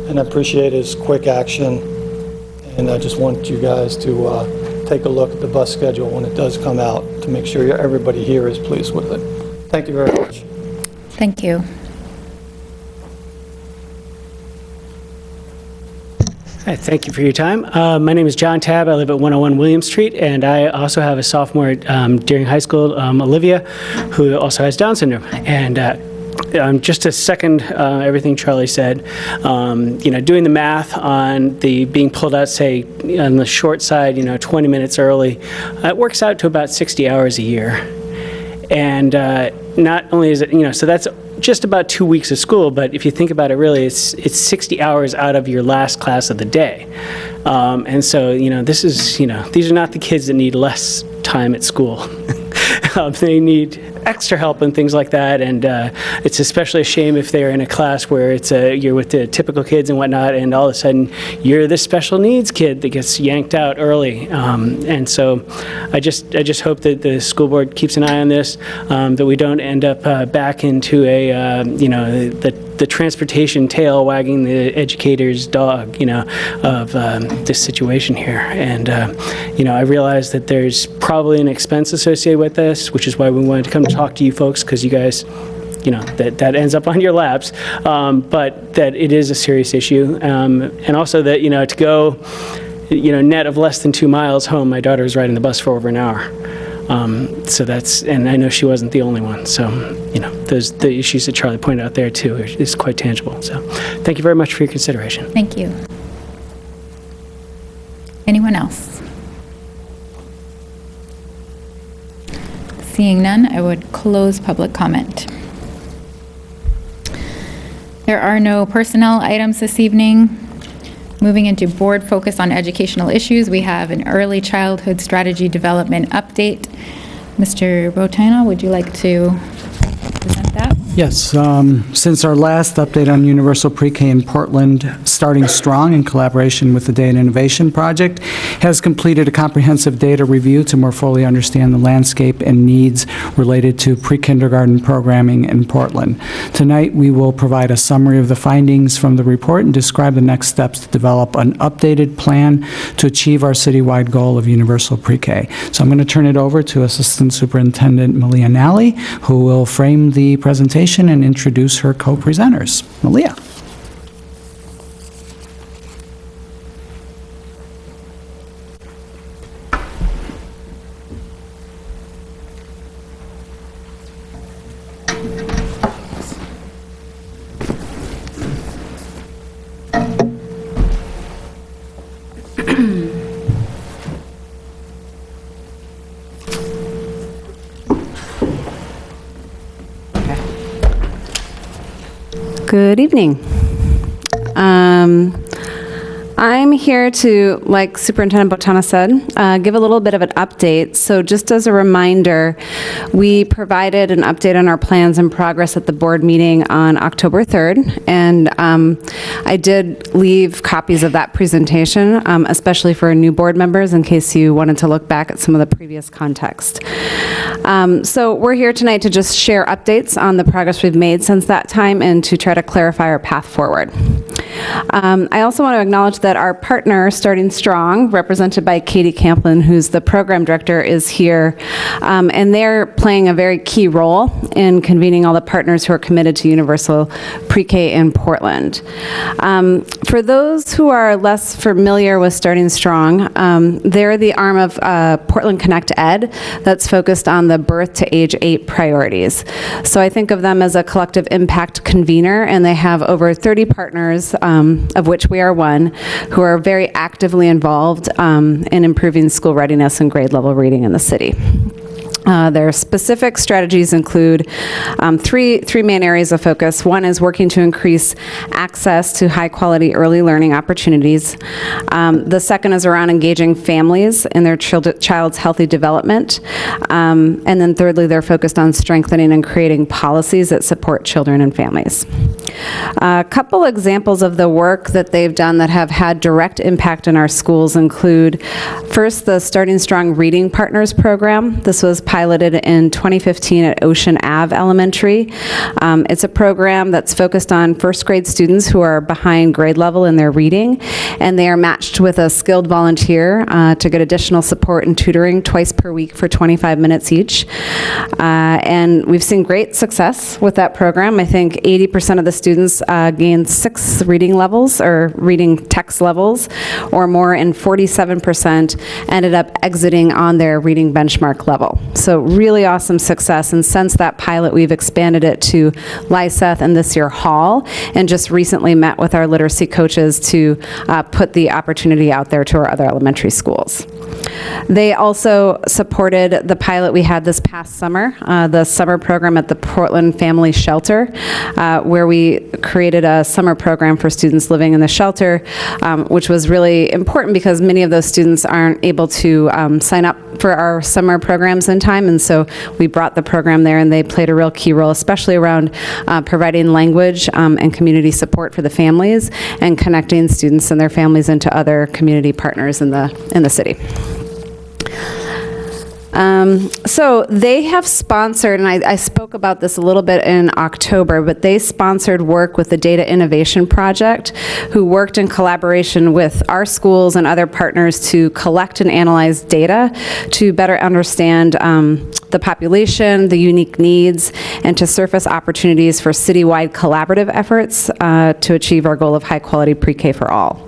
and I appreciate his quick action. And I just want you guys to take a look at the bus schedule when it does come out to make sure everybody here is pleased with it. Thank you very much. Thank you. Hi, thank you for your time. My name is John Tabb. I live at 101 William Street, and I also have a sophomore during high school, Olivia, who also has Down syndrome. And just to second everything Charlie said, doing the math on the being pulled out, say, on the short side, 20 minutes early, it works out to about 60 hours a year. And not only is it, so that's just about 2 weeks of school, but if you think about it, really, it's 60 hours out of your last class of the day. And so, this is, these are not the kids that need less time at school. They need extra help and things like that, and it's especially a shame if they're in a class where it's you're with the typical kids and whatnot, and all of a sudden you're the special needs kid that gets yanked out early. And so I just hope that the school board keeps an eye on this, that we don't end up back into a the transportation tail wagging the educator's dog, of this situation here. And I realize that there's probably an expense associated with this, which is why we wanted to come talk to you folks, because you guys, that ends up on your laps, but that it is a serious issue. And also that, to go, net of less than 2 miles home, my daughter was riding the bus for over an hour. So that's, and I know she wasn't the only one. So, the issues that Charlie pointed out there too is quite tangible. So thank you very much for your consideration. Thank you. Anyone else? Seeing none, I would close public comment. There are no personnel items this evening. Moving into board focus on educational issues, we have an early childhood strategy development update. Mr. Botana, would you like to present that? Yes, since our last update on Universal Pre-K in Portland, Starting Strong in collaboration with the Data Innovation Project, has completed a comprehensive data review to more fully understand the landscape and needs related to pre-kindergarten programming in Portland. Tonight, we will provide a summary of the findings from the report and describe the next steps to develop an updated plan to achieve our citywide goal of Universal Pre-K. So I'm going to turn it over to Assistant Superintendent Malia Nally, who will frame the presentation and introduce her co-presenters. Malia. Good evening. I'm here to, like Superintendent Botana said, give a little bit of an update. So just as a reminder, we provided an update on our plans and progress at the board meeting on October 3rd, and I did leave copies of that presentation, especially for new board members in case you wanted to look back at some of the previous context. So we're here tonight to just share updates on the progress we've made since that time and to try to clarify our path forward. I also want to acknowledge that our partner, Starting Strong, represented by Katie Camplin, who's the program director, is here, and they're playing a very key role in convening all the partners who are committed to Universal Pre-K in Portland. For those who are less familiar with Starting Strong, they're the arm of Portland Connect Ed that's focused on the birth to age 8 priorities. So I think of them as a collective impact convener, and they have over 30 partners, of which we are one, who are very actively involved in improving school readiness and grade level reading in the city. Their specific strategies include three main areas of focus. One is working to increase access to high-quality early learning opportunities. The second is around engaging families in their child's healthy development. And then thirdly, they're focused on strengthening and creating policies that support children and families. A couple examples of the work that they've done that have had direct impact in our schools include, first, the Starting Strong Reading Partners program. This was piloted in 2015 at Ocean Ave Elementary. It's a program that's focused on first grade students who are behind grade level in their reading, and they are matched with a skilled volunteer to get additional support and tutoring twice per week for 25 minutes each. And we've seen great success with that program. I think 80% of the students gained 6 reading levels or reading text levels or more, and 47% ended up exiting on their reading benchmark level. So really awesome success, and since that pilot we've expanded it to Lyseth and this year Hall, and just recently met with our literacy coaches to put the opportunity out there to our other elementary schools. They also supported the pilot we had this past summer, the summer program at the Portland Family Shelter, where we created a summer program for students living in the shelter, which was really important because many of those students aren't able to sign up for our summer programs in time, and so we brought the program there, and they played a real key role, especially around providing language and community support for the families and connecting students and their families into other community partners in the city. So they have sponsored, and I spoke about this a little bit in October, but they sponsored work with the Data Innovation Project, who worked in collaboration with our schools and other partners to collect and analyze data to better understand the population, the unique needs, and to surface opportunities for citywide collaborative efforts to achieve our goal of high-quality pre-K for all.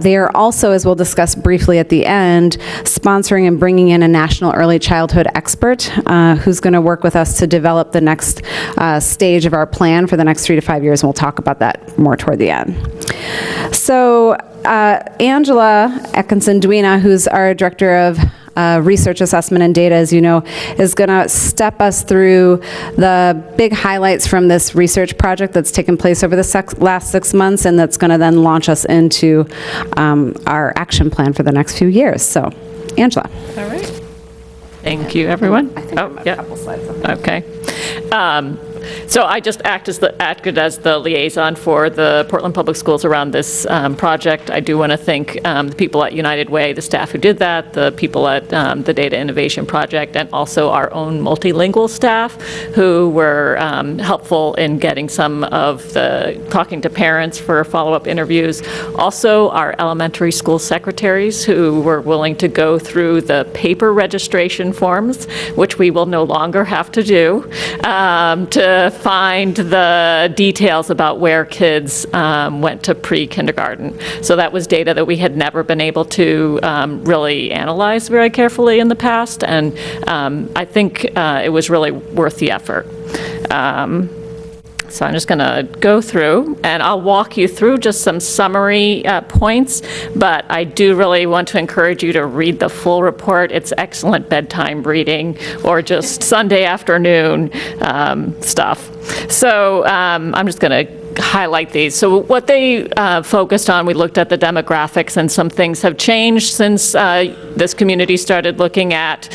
They are also, as we'll discuss briefly at the end, sponsoring and bringing in a national early childhood expert who's going to work with us to develop the next stage of our plan for the next 3 to 5 years, and we'll talk about that more toward the end. So Angela Atkinson-Duena, who's our Director of Research Assessment and Data, as you know, is going to step us through the big highlights from this research project that's taken place over the last 6 months, and that's going to then launch us into our action plan for the next few years. So, Angela. All right. Thank you, everyone. A couple slides up there. Okay. So I just acted as the liaison for the Portland Public Schools around this project. I do want to thank the people at United Way, the staff who did that, the people at the Data Innovation Project, and also our own multilingual staff who were helpful in getting some of the talking to parents for follow-up interviews. Also, our elementary school secretaries who were willing to go through the paper registration forms, which we will no longer have to do, to find the details about where kids went to pre-kindergarten. So that was data that we had never been able to really analyze very carefully in the past, and I think it was really worth the effort. So I'm just going to go through, and I'll walk you through just some summary points, but I do really want to encourage you to read the full report. It's excellent bedtime reading or just Sunday afternoon stuff. So I'm just going to highlight these. So what they focused on, we looked at the demographics, and some things have changed since this community started looking at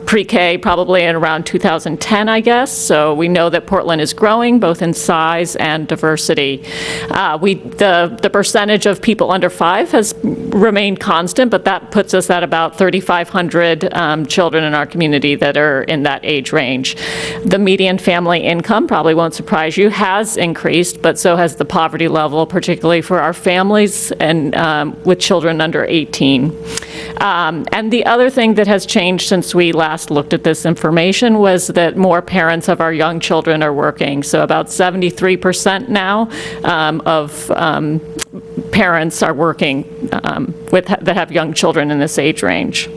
pre-K probably in around 2010, I guess. So we know that Portland is growing both in size and diversity. The percentage of people under 5 has remained constant, but that puts us at about 3,500 children in our community that are in that age range. The median family income, probably won't surprise you, has increased, but so has the poverty level, particularly for our families and with children under 18. And the other thing that has changed since we last looked at this information was that more parents of our young children are working. So about 73% now of parents are working that have young children in this age range.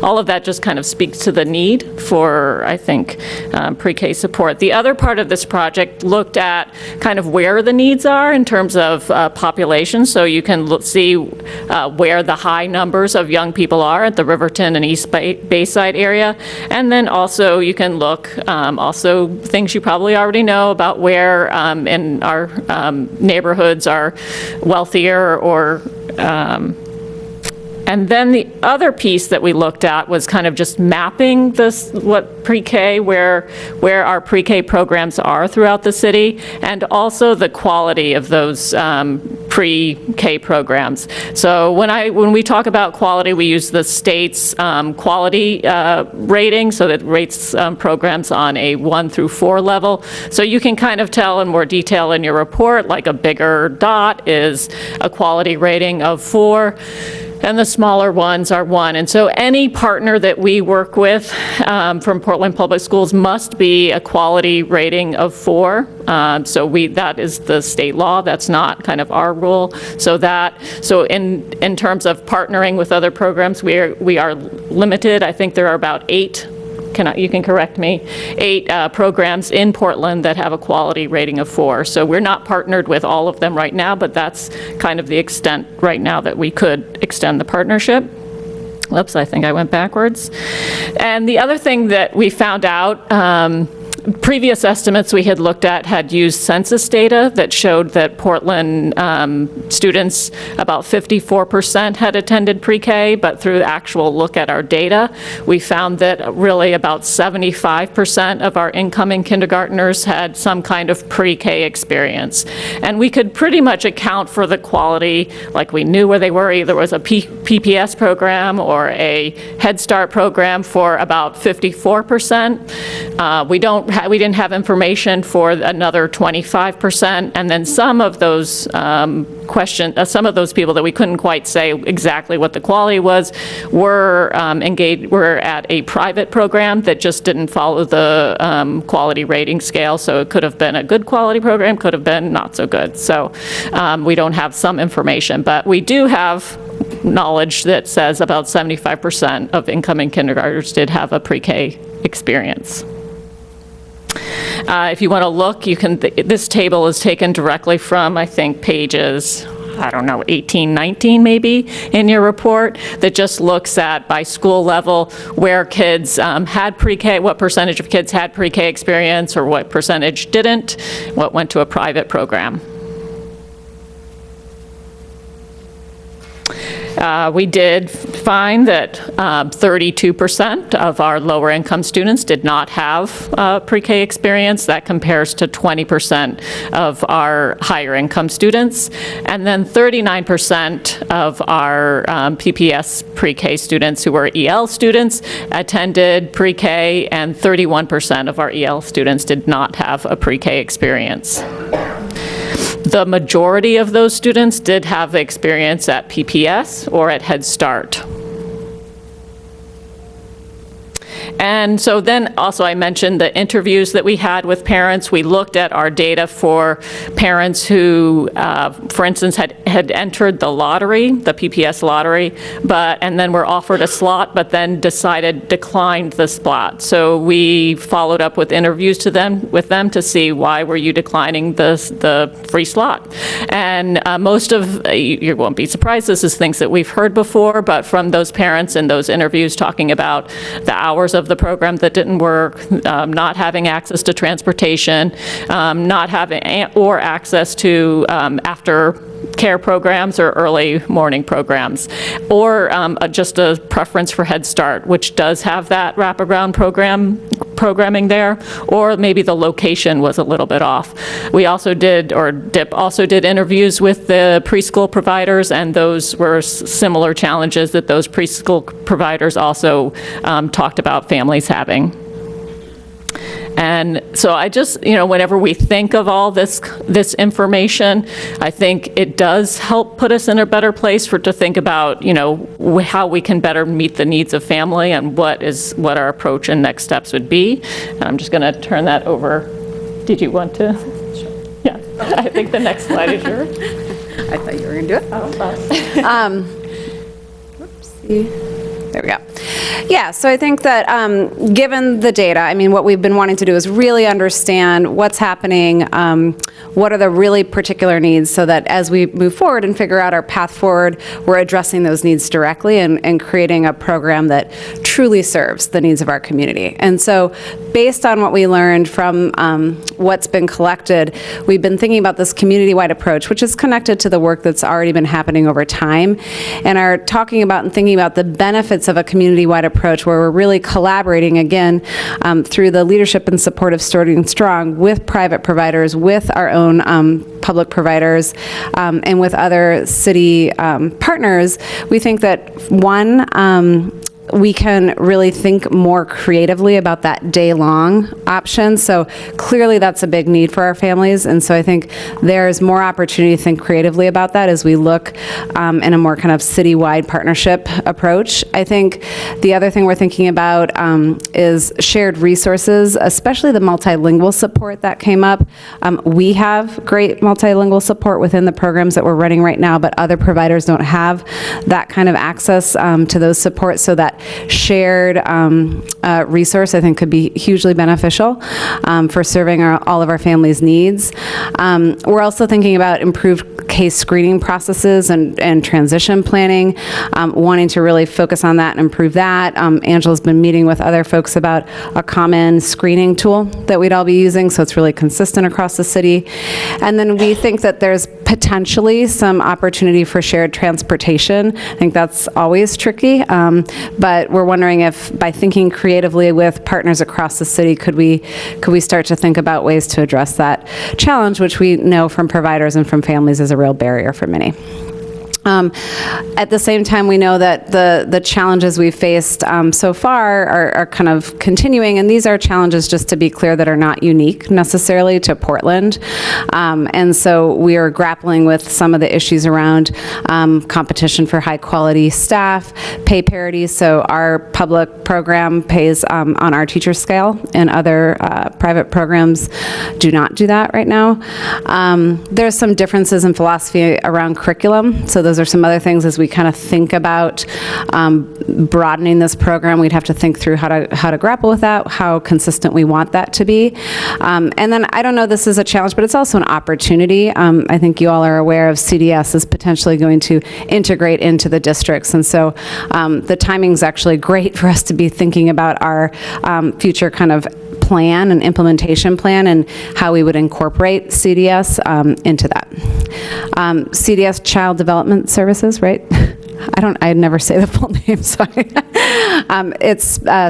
all of that just kind of speaks to the need for, I think, pre-K support. The other part of this project looked at kind of where the needs are in terms of population. So you can see where the high numbers of young people are at the Riverton and East Bayside area. And then also you can look, also things you probably already know about where in our neighborhoods are wealthier or and then the other piece that we looked at was kind of just mapping this, what pre-K, where our pre-K programs are throughout the city, and also the quality of those pre-K programs. So when we talk about quality, we use the state's quality rating, so that rates programs on a 1 through 4 level. So you can kind of tell in more detail in your report, like a bigger dot is a quality rating of 4. And the smaller ones are 1. And so any partner that we work with from Portland Public Schools must be a quality rating of 4. So that is the state law. That's not kind of our rule. So in terms of partnering with other programs, we are limited. I think there are about 8. You can correct me, 8 programs in Portland that have a quality rating of 4. So we're not partnered with all of them right now, but that's kind of the extent right now that we could extend the partnership. Whoops, I think I went backwards. And the other thing that we found out, previous estimates we had looked at had used census data that showed that Portland students, about 54% had attended pre-K, but through the actual look at our data, we found that really about 75% of our incoming kindergartners had some kind of pre-K experience. And we could pretty much account for the quality, like we knew where they were, either was a PPS program or a Head Start program for about 54%. We didn't have information for another 25%, and then some of those some of those people that we couldn't quite say exactly what the quality was were at a private program that just didn't follow the quality rating scale. So it could have been a good quality program, could have been not so good. So we don't have some information, but we do have knowledge that says about 75% of incoming kindergartners did have a pre-K experience. If you want to look, this table is taken directly from, I think, pages, 18, 19 maybe, in your report, that just looks at, by school level, where kids had pre-K, what percentage of kids had pre-K experience, or what percentage didn't, what went to a private program. We did find that 32% of our lower income students did not have pre-K experience. That compares to 20% of our higher income students. And then 39% of our PPS pre-K students who were EL students attended pre-K, and 31% of our EL students did not have a pre-K experience. The majority of those students did have the experience at PPS or at Head Start. And so then also I mentioned the interviews that we had with parents. We looked at our data for parents who, for instance, had entered the lottery, the PPS lottery, and then were offered a slot, but then declined the slot. So we followed up with interviews with them to see, why were you declining the free slot? And most of, you won't be surprised, this is things that we've heard before, but from those parents in those interviews talking about the hours of the program that didn't work, not having access to transportation, not having or access to after care programs or early morning programs, or just a preference for Head Start, which does have that wraparound programming there, or maybe the location was a little bit off. We also did, or DIP also did, interviews with the preschool providers, and those were similar challenges that those preschool providers also talked about families having. And so I just, whenever we think of all this information, I think it does help put us in a better place to think about, how we can better meet the needs of family and what our approach and next steps would be. And I'm just going to turn that over. Did you want to? Sure. Yeah, I think the next slide is yours. I thought you were going to do it. Oh, Whoopsie. There we go. Yeah, so I think that given the data, I mean, what we've been wanting to do is really understand what's happening, what are the really particular needs, so that as we move forward and figure out our path forward, we're addressing those needs directly and creating a program that truly serves the needs of our community. And so based on what we learned from what's been collected, we've been thinking about this community-wide approach, which is connected to the work that's already been happening over time, and are talking about and thinking about the benefits of a community-wide approach where we're really collaborating, again, through the leadership and support of Starting Strong with private providers, with our own public providers, and with other city partners. We think that, one, we can really think more creatively about that day-long option. So clearly that's a big need for our families, and so I think there's more opportunity to think creatively about that as we look in a more kind of citywide partnership approach. I think the other thing we're thinking about is shared resources, especially the multilingual support that came up. We have great multilingual support within the programs that we're running right now, but other providers don't have that kind of access to those supports, so that shared resource, I think, could be hugely beneficial for serving all of our families' needs. We're also thinking about improved case screening processes and transition planning, wanting to really focus on that and improve that. Angela's been meeting with other folks about a common screening tool that we'd all be using, so it's really consistent across the city. And then we think that there's potentially some opportunity for shared transportation. I think that's always tricky, but we're wondering if, by thinking creatively with partners across the city, could we start to think about ways to address that challenge, which we know from providers and from families is a real barrier for many. At the same time, we know that the challenges we've faced so far are kind of continuing, and these are challenges, just to be clear, that are not unique necessarily to Portland. And so we are grappling with some of the issues around competition for high-quality staff, pay parity. So our public program pays on our teacher scale, and other private programs do not do that right now. There's some differences in philosophy around curriculum. So those are some other things as we kind of think about broadening this program. We'd have to think through how to grapple with that, how consistent we want that to be. And then, I don't know, this is a challenge, but it's also an opportunity. I think you all are aware of CDS is potentially going to integrate into the districts, and so the timing's actually great for us to be thinking about our future kind of plan and implementation plan and how we would incorporate CDS into that. CDS, Child Development Services, right? I never say the full name, sorry. It's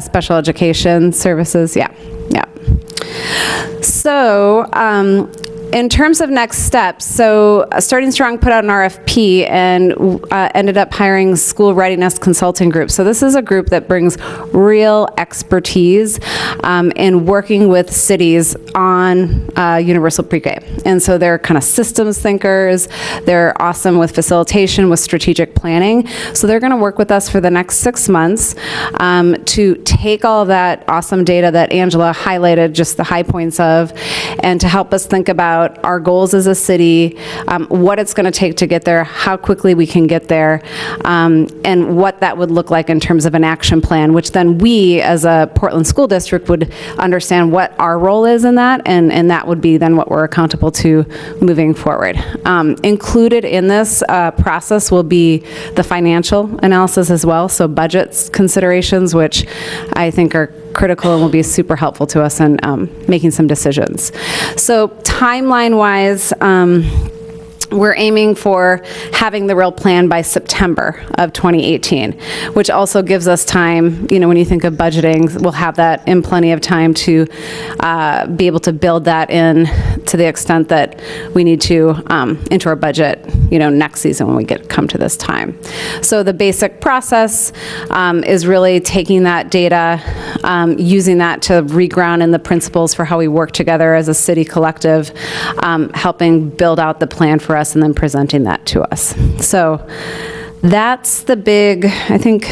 Special Education Services, yeah. So, in terms of next steps, so Starting Strong put out an RFP and ended up hiring School Readiness Consulting Group. So this is a group that brings real expertise in working with cities on universal pre-K. And so they're kind of systems thinkers. They're awesome with facilitation, with strategic planning. So they're going to work with us for the next 6 months to take all of that awesome data that Angela highlighted, just the high points of, and to help us think about our goals as a city, what it's going to take to get there, how quickly we can get there, and what that would look like in terms of an action plan, which then we, as a Portland School District, would understand what our role is in that, and that would be then what we're accountable to moving forward. Included in this process will be the financial analysis as well, so budgets considerations, which I think are critical and will be super helpful to us in making some decisions. So timeline-wise, we're aiming for having the real plan by September of 2018, which also gives us time, when you think of budgeting, we'll have that in plenty of time to be able to build that in to the extent that we need to into our budget, next season when we come to this time. So the basic process is really taking that data, using that to reground in the principles for how we work together as a city collective, helping build out the plan for us and then presenting that to us. So that's the big, I think,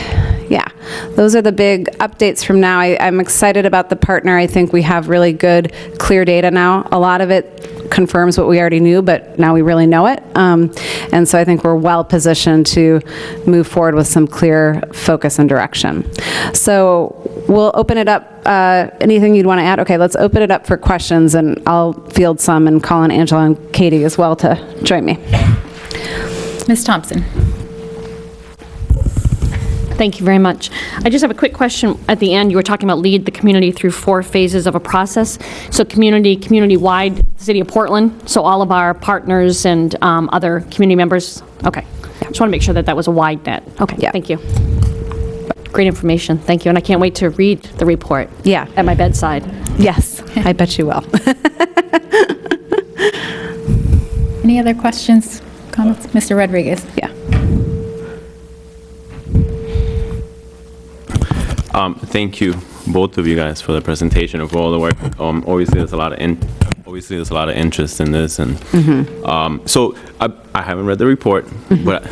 those are the big updates from now. I'm excited about the partner. I think we have really good, clear data now. A lot of it confirms what we already knew, but now we really know it. And so I think we're well positioned to move forward with some clear focus and direction. So we'll open it up. Anything you'd want to add? Okay, let's open it up for questions, and I'll field some and call on Angela and Katie as well to join me. Ms. Thompson. Thank you very much. I just have a quick question at the end. You were talking about lead the community through 4 phases of a process. So community-wide, City of Portland, so all of our partners and other community members. Okay. Just want to make sure that that was a wide net. Okay, Yeah. thank you. Great information. Thank you. And I can't wait to read the report. Yeah. At my bedside. Yes, I bet you will. Any other questions, comments? Mr. Rodriguez. Yeah. Thank you, both of you guys, for the presentation of all the work. Obviously, there's a lot of interest in this, and so I haven't read the report, but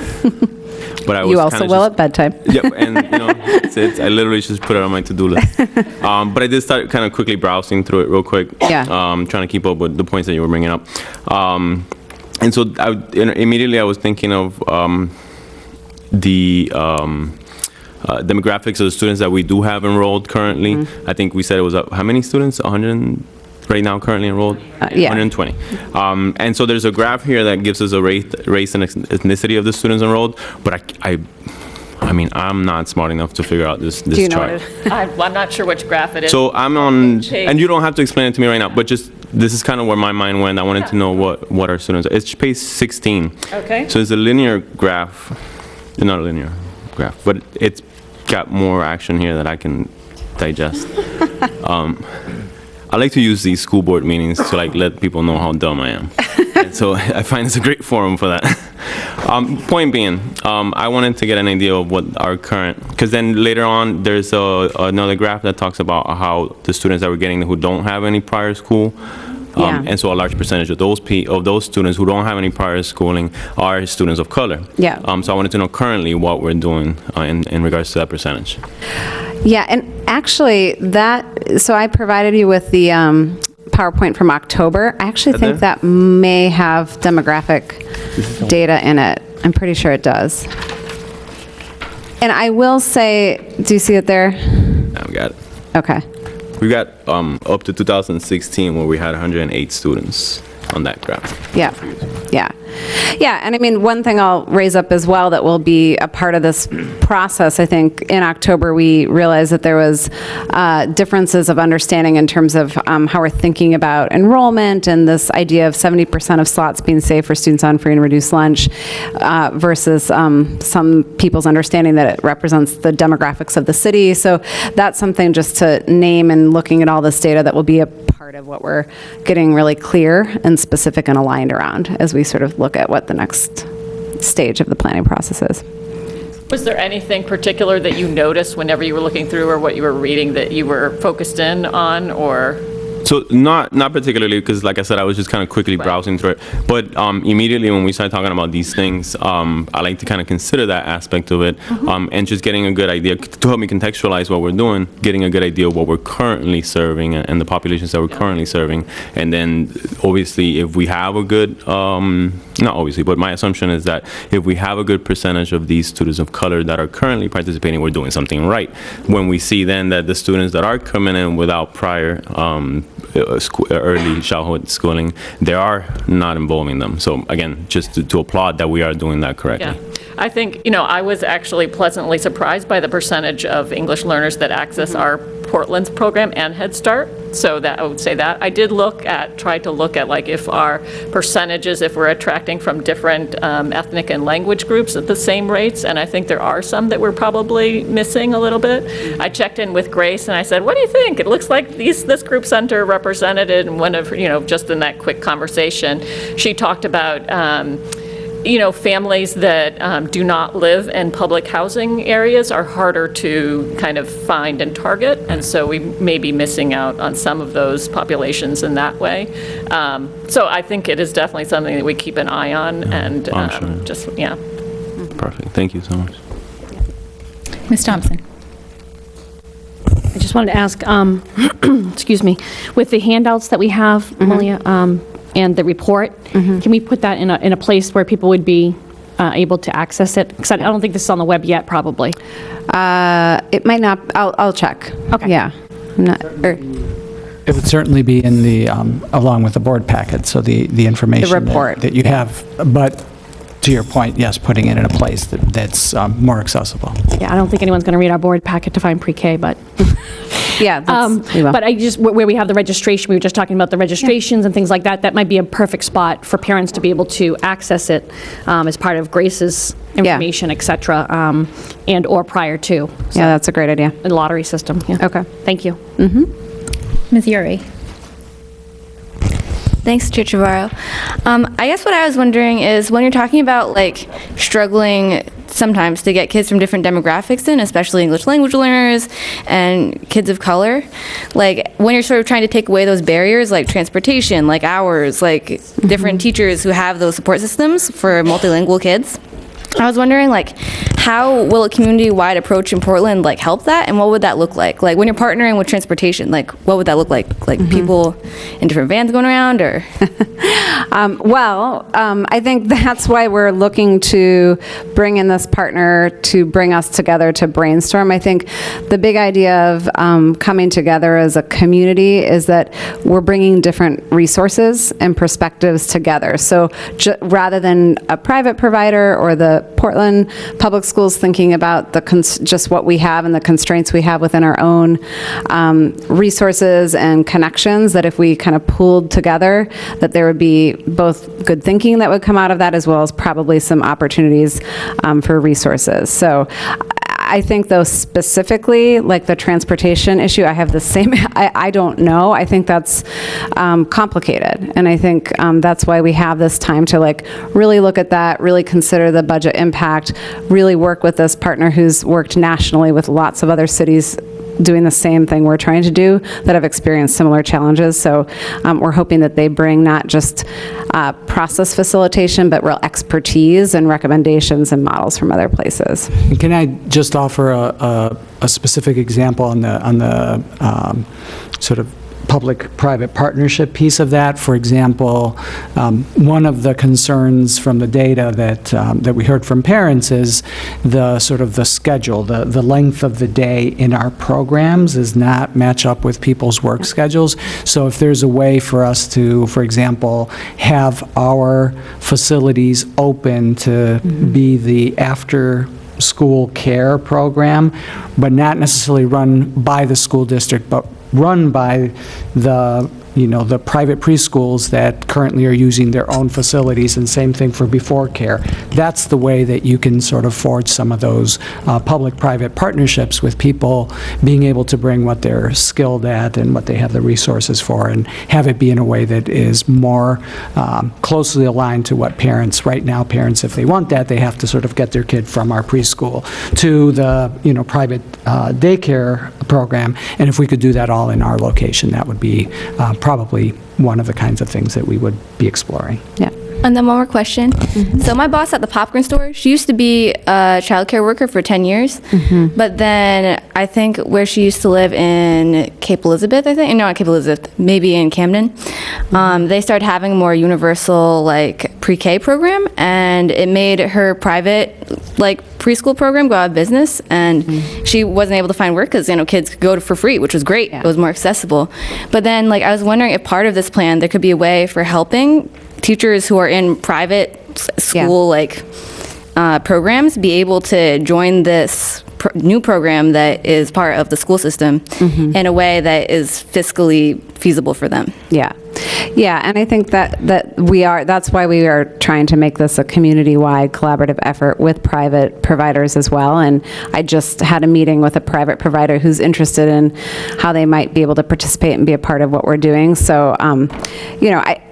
I was You also will at bedtime. Yeah, and I literally just put it on my to-do list. But I did start kind of quickly browsing through it real quick. Yeah. Trying to keep up with the points that you were bringing up, and so immediately I was thinking of the demographics of the students that we do have enrolled currently. I think we said it was how many students? 100 right now currently enrolled? Yeah. 120. And so there's a graph here that gives us a race and ethnicity of the students enrolled, but I mean, I'm not smart enough to figure out this Do you know chart. what it is? I'm not sure which graph it is. So I'm on, and you don't have to explain it to me right now, but just, this is kind of where my mind went. I wanted to know what our students are. It's page 16. Okay. So it's a linear graph, not a linear graph, but it's got more action here that I can digest. I like to use these school board meetings to let people know how dumb I am. And so I find it's a great forum for that. Point being, I wanted to get an idea of what our current, because then later on there's another graph that talks about how the students that we're getting who don't have any prior school, and so a large percentage of those students who don't have any prior schooling are students of color. Yeah. So I wanted to know currently what we're doing in regards to that percentage. Yeah, and actually so I provided you with the PowerPoint from October. I actually think that may have demographic data in it. I'm pretty sure it does. And I will say, do you see it there? Now we got it. Okay. We got up to 2016 where we had 108 students on that graph. Yeah, yeah. Yeah, and I mean, one thing I'll raise up as well that will be a part of this process, I think in October we realized that there was differences of understanding in terms of how we're thinking about enrollment and this idea of 70% of slots being saved for students on free and reduced lunch versus some people's understanding that it represents the demographics of the city. So that's something just to name, and looking at all this data that will be a part of what we're getting really clear and specific and aligned around as we sort of look at what the next stage of the planning process is. Was there anything particular that you noticed whenever you were looking through or what you were reading that you were focused in on, or? So not particularly, because like I said, I was just kind of quickly browsing through it. But immediately when we started talking about these things, I like to kind of consider that aspect of it, and just getting a good idea to help me contextualize what we're doing, getting a good idea of what we're currently serving and the populations that we're currently serving. And then obviously if we have a good, not obviously, but my assumption is that if we have a good percentage of these students of color that are currently participating, we're doing something right. When we see then that the students that are coming in without prior early childhood schooling, they are not involving them. So again, just to applaud that we are doing that correctly. Yeah. I think, I was actually pleasantly surprised by the percentage of English learners that access our Portland's program and Head Start. So that I would say that. I did try to look at like if our percentages, if we're attracting from different ethnic and language groups at the same rates, and I think there are some that we're probably missing a little bit. I checked in with Grace and I said, what do you think? It looks like this group center represented, and one of, just in that quick conversation, she talked about families that do not live in public housing areas are harder to kind of find and target, and so we may be missing out on some of those populations in that way. So I think it is definitely something that we keep an eye on, and sure. Perfect. Thank you so much. Ms. Thompson. I just wanted to ask, excuse me, with the handouts that we have, Malia, and the report. Can we put that in a place where people would be able to access it? Because I don't think this is on the web yet, probably. It might not, I'll check. Okay. Yeah. I'm not, It would certainly be in the, along with the board packet, so the information report. that you have. But to your point, yes, putting it in a place that's more accessible. Yeah, I don't think anyone's going to read our board packet to find pre-K, but. yeah, we will. But I just, where we have the registration, we were just talking about the registrations and things like that, that might be a perfect spot for parents to be able to access it as part of Grace's information, et cetera, and/or prior to. So, yeah, that's a great idea. the lottery system, yeah. Okay. Thank you. Ms. Yuri. Thanks, Chair Chavarro. I guess what I was wondering is when you're talking about like struggling sometimes to get kids from different demographics in, especially English language learners and kids of color, like when you're sort of trying to take away those barriers like transportation, like hours, like different teachers who have those support systems for multilingual kids, I was wondering, like, how will a community-wide approach in Portland, like, help that, and what would that look like? Like, when you're partnering with transportation, like, what would that look like? Like, people in different vans going around, or? I think that's why we're looking to bring in this partner to bring us together to brainstorm. I think the big idea of coming together as a community is that we're bringing different resources and perspectives together. So rather than a private provider or the Portland Public Schools thinking about just what we have and the constraints we have within our own resources and connections, that if we kind of pooled together, that there would be both good thinking that would come out of that, as well as probably some opportunities for resources. So I think, though, specifically, like the transportation issue, I have the same, I don't know. I think that's complicated. And I think that's why we have this time to like really look at that, really consider the budget impact, really work with this partner who's worked nationally with lots of other cities doing the same thing we're trying to do that have experienced similar challenges. So we're hoping that they bring not just process facilitation, but real expertise and recommendations and models from other places. Can I just offer a specific example on the sort of public-private partnership piece of that? For example, one of the concerns from the data that we heard from parents is the sort of the schedule, the length of the day in our programs does not match up with people's work schedules. So if there's a way for us to, for example, have our facilities open to be the after-school care program, but not necessarily run by the school district, but run by the private preschools that currently are using their own facilities, and same thing for before care. That's the way that you can sort of forge some of those public-private partnerships with people being able to bring what they're skilled at and what they have the resources for, and have it be in a way that is more closely aligned to what parents, right now parents, if they want that, they have to sort of get their kid from our preschool to the private daycare program. And if we could do that all in our location, that would be probably one of the kinds of things that we would be exploring. Yeah. And then one more question. So my boss at the popcorn store, she used to be a childcare worker for 10 years. But then I think where she used to live in Cape Elizabeth, I think, no, not Cape Elizabeth, maybe in Camden, they started having a more universal like pre-K program, and it made her private like preschool program go out of business, and she wasn't able to find work because kids could go for free, which was great. It was more accessible. But then like I was wondering if part of this plan there could be a way for helping teachers who are in private school programs be able to join this new program that is part of the school system in a way that is fiscally feasible for them. Yeah, and I think that's why we are trying to make this a community-wide collaborative effort with private providers as well. And I just had a meeting with a private provider who's interested in how they might be able to participate and be a part of what we're doing. So,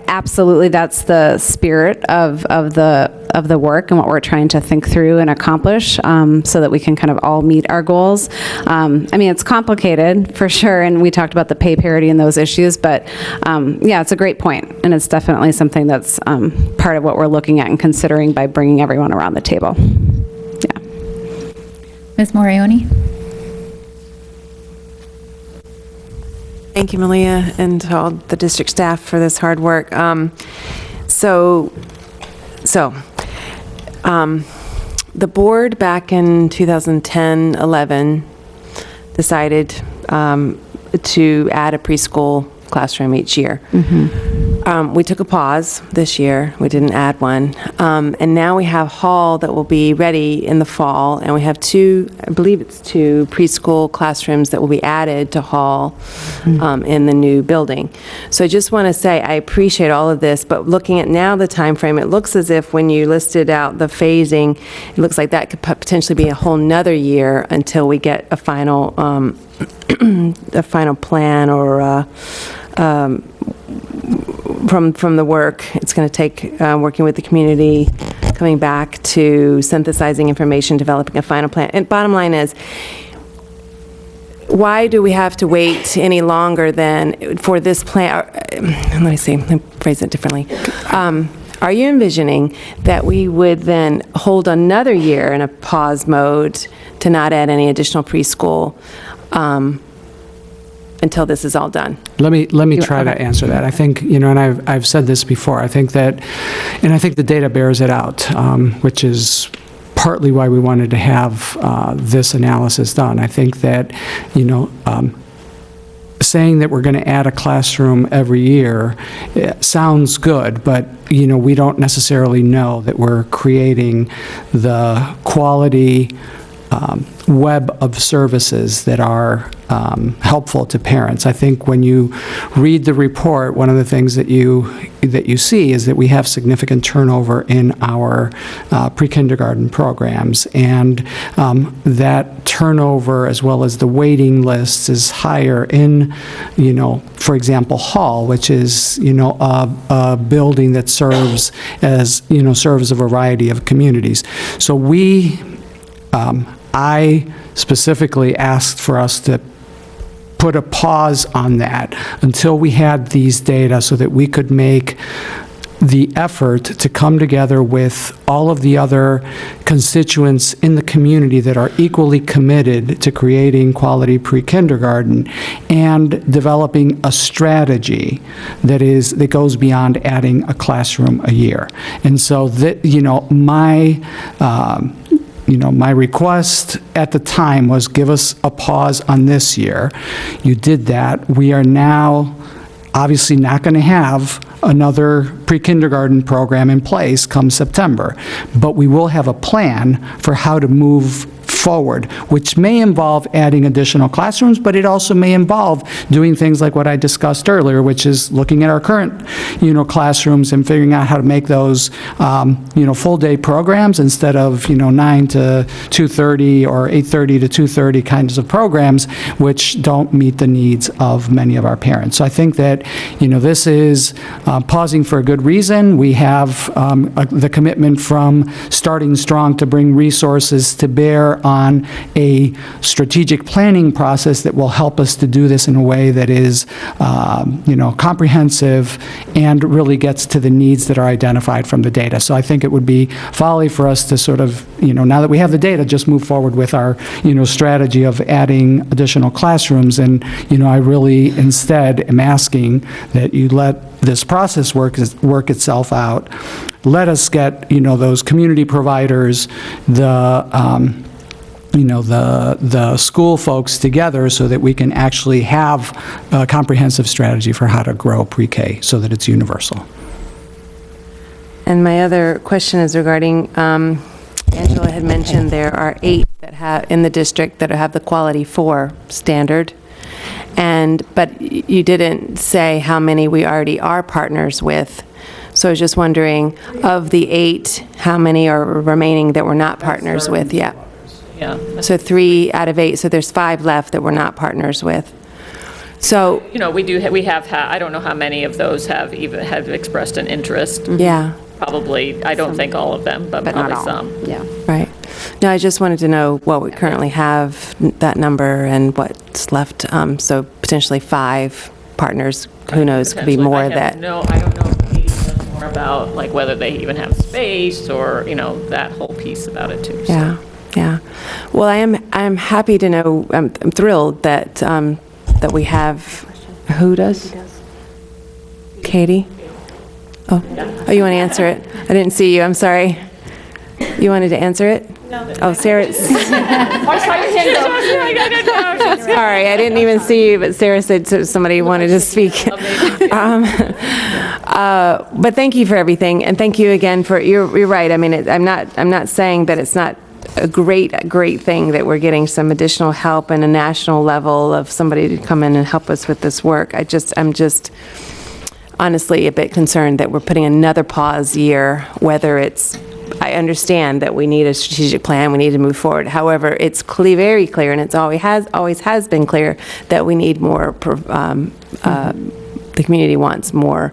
absolutely, that's the spirit of the work and what we're trying to think through and accomplish, so that we can kind of all meet our goals. It's complicated for sure, and we talked about the pay parity and those issues, but it's a great point, and it's definitely something that's part of what we're looking at and considering by bringing everyone around the table. Yeah. Ms. Morioni? Thank you, Malia, and to all the district staff for this hard work. The board back in 2010-11 decided to add a preschool classroom each year. We took a pause this year. We didn't add one. And now we have Hall that will be ready in the fall, and we have two, I believe it's two preschool classrooms that will be added to Hall in the new building. So I just want to say I appreciate all of this, but looking at now the time frame, it looks as if when you listed out the phasing, it looks like that could potentially be a whole nother year until we get a final a final plan or from the work. It's going to take working with the community, coming back to synthesizing information, developing a final plan. And bottom line is, why do we have to wait any longer than for this plan? Let me phrase it differently. Are you envisioning that we would then hold another year in a pause mode to not add any additional preschool until this is all done? Let me try to answer that. I think, and I've said this before, I think that, and I think the data bears it out, which is partly why we wanted to have this analysis done. I think that, saying that we're going to add a classroom every year sounds good, but, we don't necessarily know that we're creating the quality web of services that are helpful to parents. I think when you read the report, one of the things that you see is that we have significant turnover in our pre-kindergarten programs, and that turnover, as well as the waiting lists, is higher in, for example, Hall, which is, a building that serves as, serves a variety of communities. So I specifically asked for us to put a pause on that until we had these data so that we could make the effort to come together with all of the other constituents in the community that are equally committed to creating quality pre-kindergarten and developing a strategy that goes beyond adding a classroom a year. And so that, my request at the time was give us a pause on this year. You did that. We are now obviously not going to have another pre-kindergarten program in place come September, but we will have a plan for how to move forward, which may involve adding additional classrooms, but it also may involve doing things like what I discussed earlier, which is looking at our current, classrooms and figuring out how to make those, full-day programs instead of, 9 to 2:30 or 8:30 to 2:30 kinds of programs, which don't meet the needs of many of our parents. So I think that, this is pausing for a good reason. We have the commitment from Starting Strong to bring resources to bear on a strategic planning process that will help us to do this in a way that is, comprehensive and really gets to the needs that are identified from the data. So I think it would be folly for us to sort of, now that we have the data, just move forward with our, strategy of adding additional classrooms. And, I really instead am asking that you let this process work itself out. Let us get, those community providers, the school folks together so that we can actually have a comprehensive strategy for how to grow pre-K so that it's universal. And my other question is regarding, Angela had mentioned there are 8 that have, in the district that have the Quality 4 standard. But you didn't say how many we already are partners with. So I was just wondering, of the 8, how many are remaining that we're not partners with yet? Yeah. So 3 out of 8, so there's 5 left that we're not partners with. So, we have I don't know how many of those have expressed an interest. Yeah. Probably, I don't think all of them, but probably some. Yeah. Right. No, I just wanted to know what we currently have, that number, and what's left. So potentially 5 partners, who knows, could be more that. No, I don't know if Katie knows more about, like, whether they even have space or, that whole piece about it too. So. Yeah, yeah. Well, I'm happy to know, I'm thrilled that, that we have Who does? Katie? Oh, you want to answer it? I didn't see you, I'm sorry. You wanted to answer it? No. Oh, Sarah. Sorry, I didn't even see you, but Sarah said somebody wanted to speak. But thank you for everything, and thank you again for, you're right, I mean, I'm not saying that it's not a great thing that we're getting some additional help in a national level of somebody to come in and help us with this work. I'm just honestly a bit concerned that we're putting another pause year, whether it's, I understand that we need a strategic plan, we need to move forward. However, it's very clear, and it's always has been clear, that we need more, the community wants more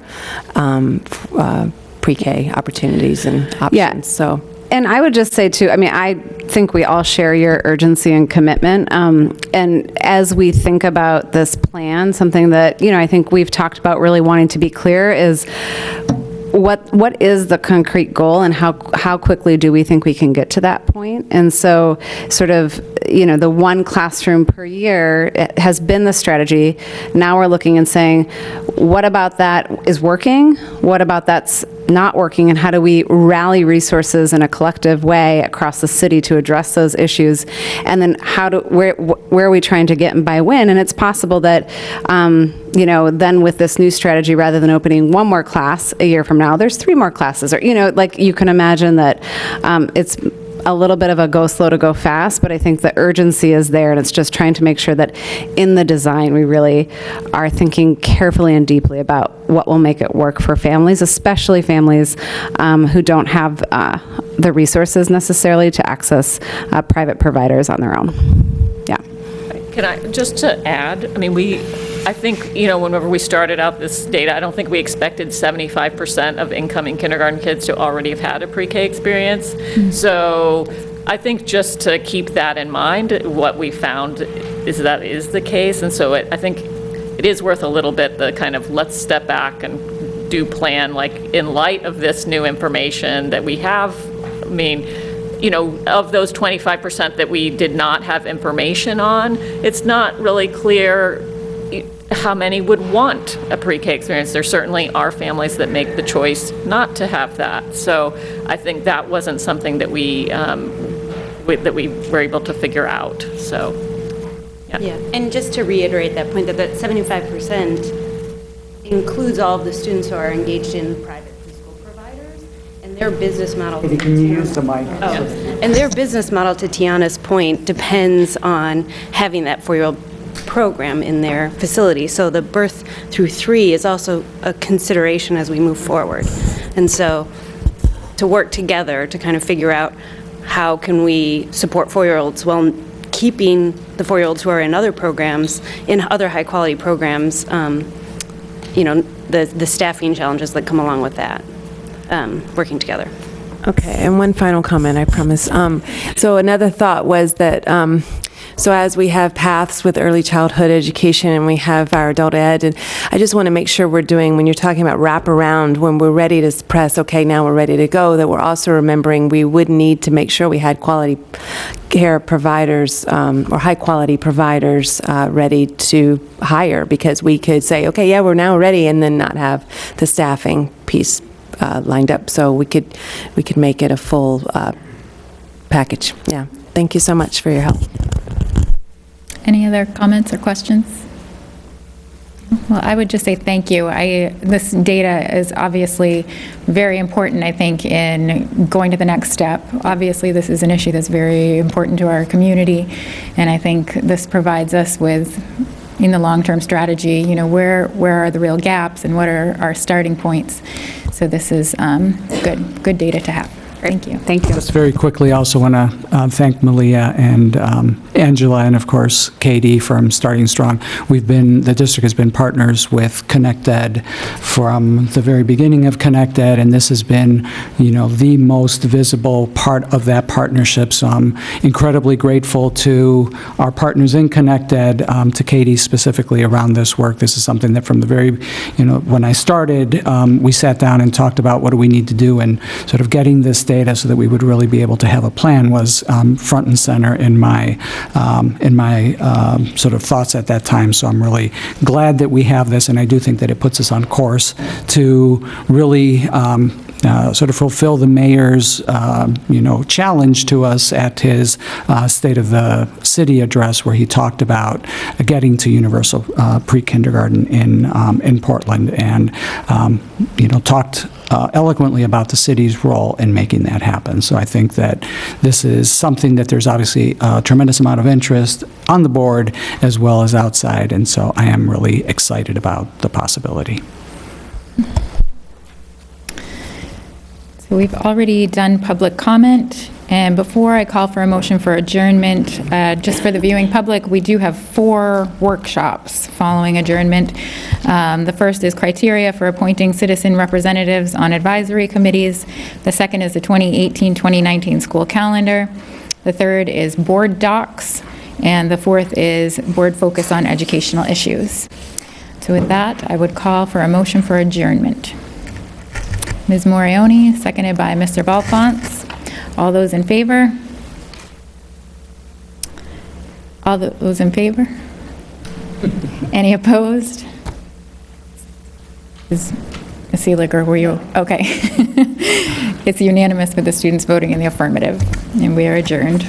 pre-K opportunities and options, Yeah. so. And I would just say, too, I mean, I think we all share your urgency and commitment. And as we think about this plan, something that, I think we've talked about really wanting to be clear is what is the concrete goal, and how quickly do we think we can get to that point? And so sort of, the one classroom per year has been the strategy. Now we're looking and saying, what about that is working? What about that's not working? And how do we rally resources in a collective way across the city to address those issues? And then where are we trying to get and by when? And it's possible that, then with this new strategy, rather than opening one more class a year from now, there's 3 more classes. Or, you can imagine that it's a little bit of a go slow to go fast, but I think the urgency is there, and it's just trying to make sure that in the design we really are thinking carefully and deeply about what will make it work for families, especially families who don't have the resources necessarily to access private providers on their own. Yeah. Can I, just to add, I think, whenever we started out this data, I don't think we expected 75% of incoming kindergarten kids to already have had a pre-K experience. Mm-hmm. So I think just to keep that in mind, what we found is that is the case. And so I think it is worth a little bit the kind of let's step back and do plan, like in light of this new information that we have. Of those 25% that we did not have information on, it's not really clear how many would want a pre-K experience. There certainly are families that make the choice not to have that. So I think that wasn't something that we were able to figure out. So, yeah. And just to reiterate that point, that 75% includes all of the students who are engaged in private preschool providers, and their business model. Can you use the mic? Oh, and their business model, to Tiana's point, depends on having that 4-year-old program in their facility. So the birth through 3 is also a consideration as we move forward. And so to work together to kind of figure out how can we support 4-year-olds while keeping the 4-year-olds who are in other programs, in other high quality programs, the staffing challenges that come along with that, working together. Okay, and one final comment, I promise. So another thought was that, so as we have paths with early childhood education and we have our adult ed, and I just want to make sure we're doing, when you're talking about wraparound, when we're ready to press, okay, now we're ready to go, that we're also remembering we would need to make sure we had quality care providers or high quality providers ready to hire, because we could say, okay, yeah, we're now ready, and then not have the staffing piece lined up. So we could make it a full package. Yeah. Thank you so much for your help. Any other comments or questions? Well, I would just say thank you. This data is obviously very important, I think, in going to the next step. Obviously, this is an issue that's very important to our community, and I think this provides us with, in the long-term strategy, where are the real gaps and what are our starting points. So this is good data to have. Thank you. Thank you. Just very quickly, I also want to thank Malia and Angela and, of course, Katie from Starting Strong. The district has been partners with ConnectEd from the very beginning of ConnectEd, and this has been, the most visible part of that partnership. So I'm incredibly grateful to our partners in ConnectEd, to Katie specifically around this work. This is something that from the very, when I started, we sat down and talked about what do we need to do, and sort of getting this data so that we would really be able to have a plan was front and center in my sort of thoughts at that time. So I'm really glad that we have this, and I do think that it puts us on course to really sort of fulfill the mayor's, challenge to us at his State of the City address, where he talked about getting to universal pre-kindergarten in Portland, and talked eloquently about the city's role in making that happen. So I think that this is something that there's obviously a tremendous amount of interest on the board as well as outside, and so I am really excited about the possibility. So we've already done public comment, and before I call for a motion for adjournment, just for the viewing public, we do have 4 workshops following adjournment. The first is criteria for appointing citizen representatives on advisory committees. The second is the 2018-2019 school calendar. The third is board docs, and the fourth is board focus on educational issues. So with that, I would call for a motion for adjournment. Ms. Morioni, seconded by Mr. Balfont. All those in favor? All those in favor? Any opposed? Ms. Seeliger, were you? Okay. It's unanimous with the students voting in the affirmative, and we are adjourned.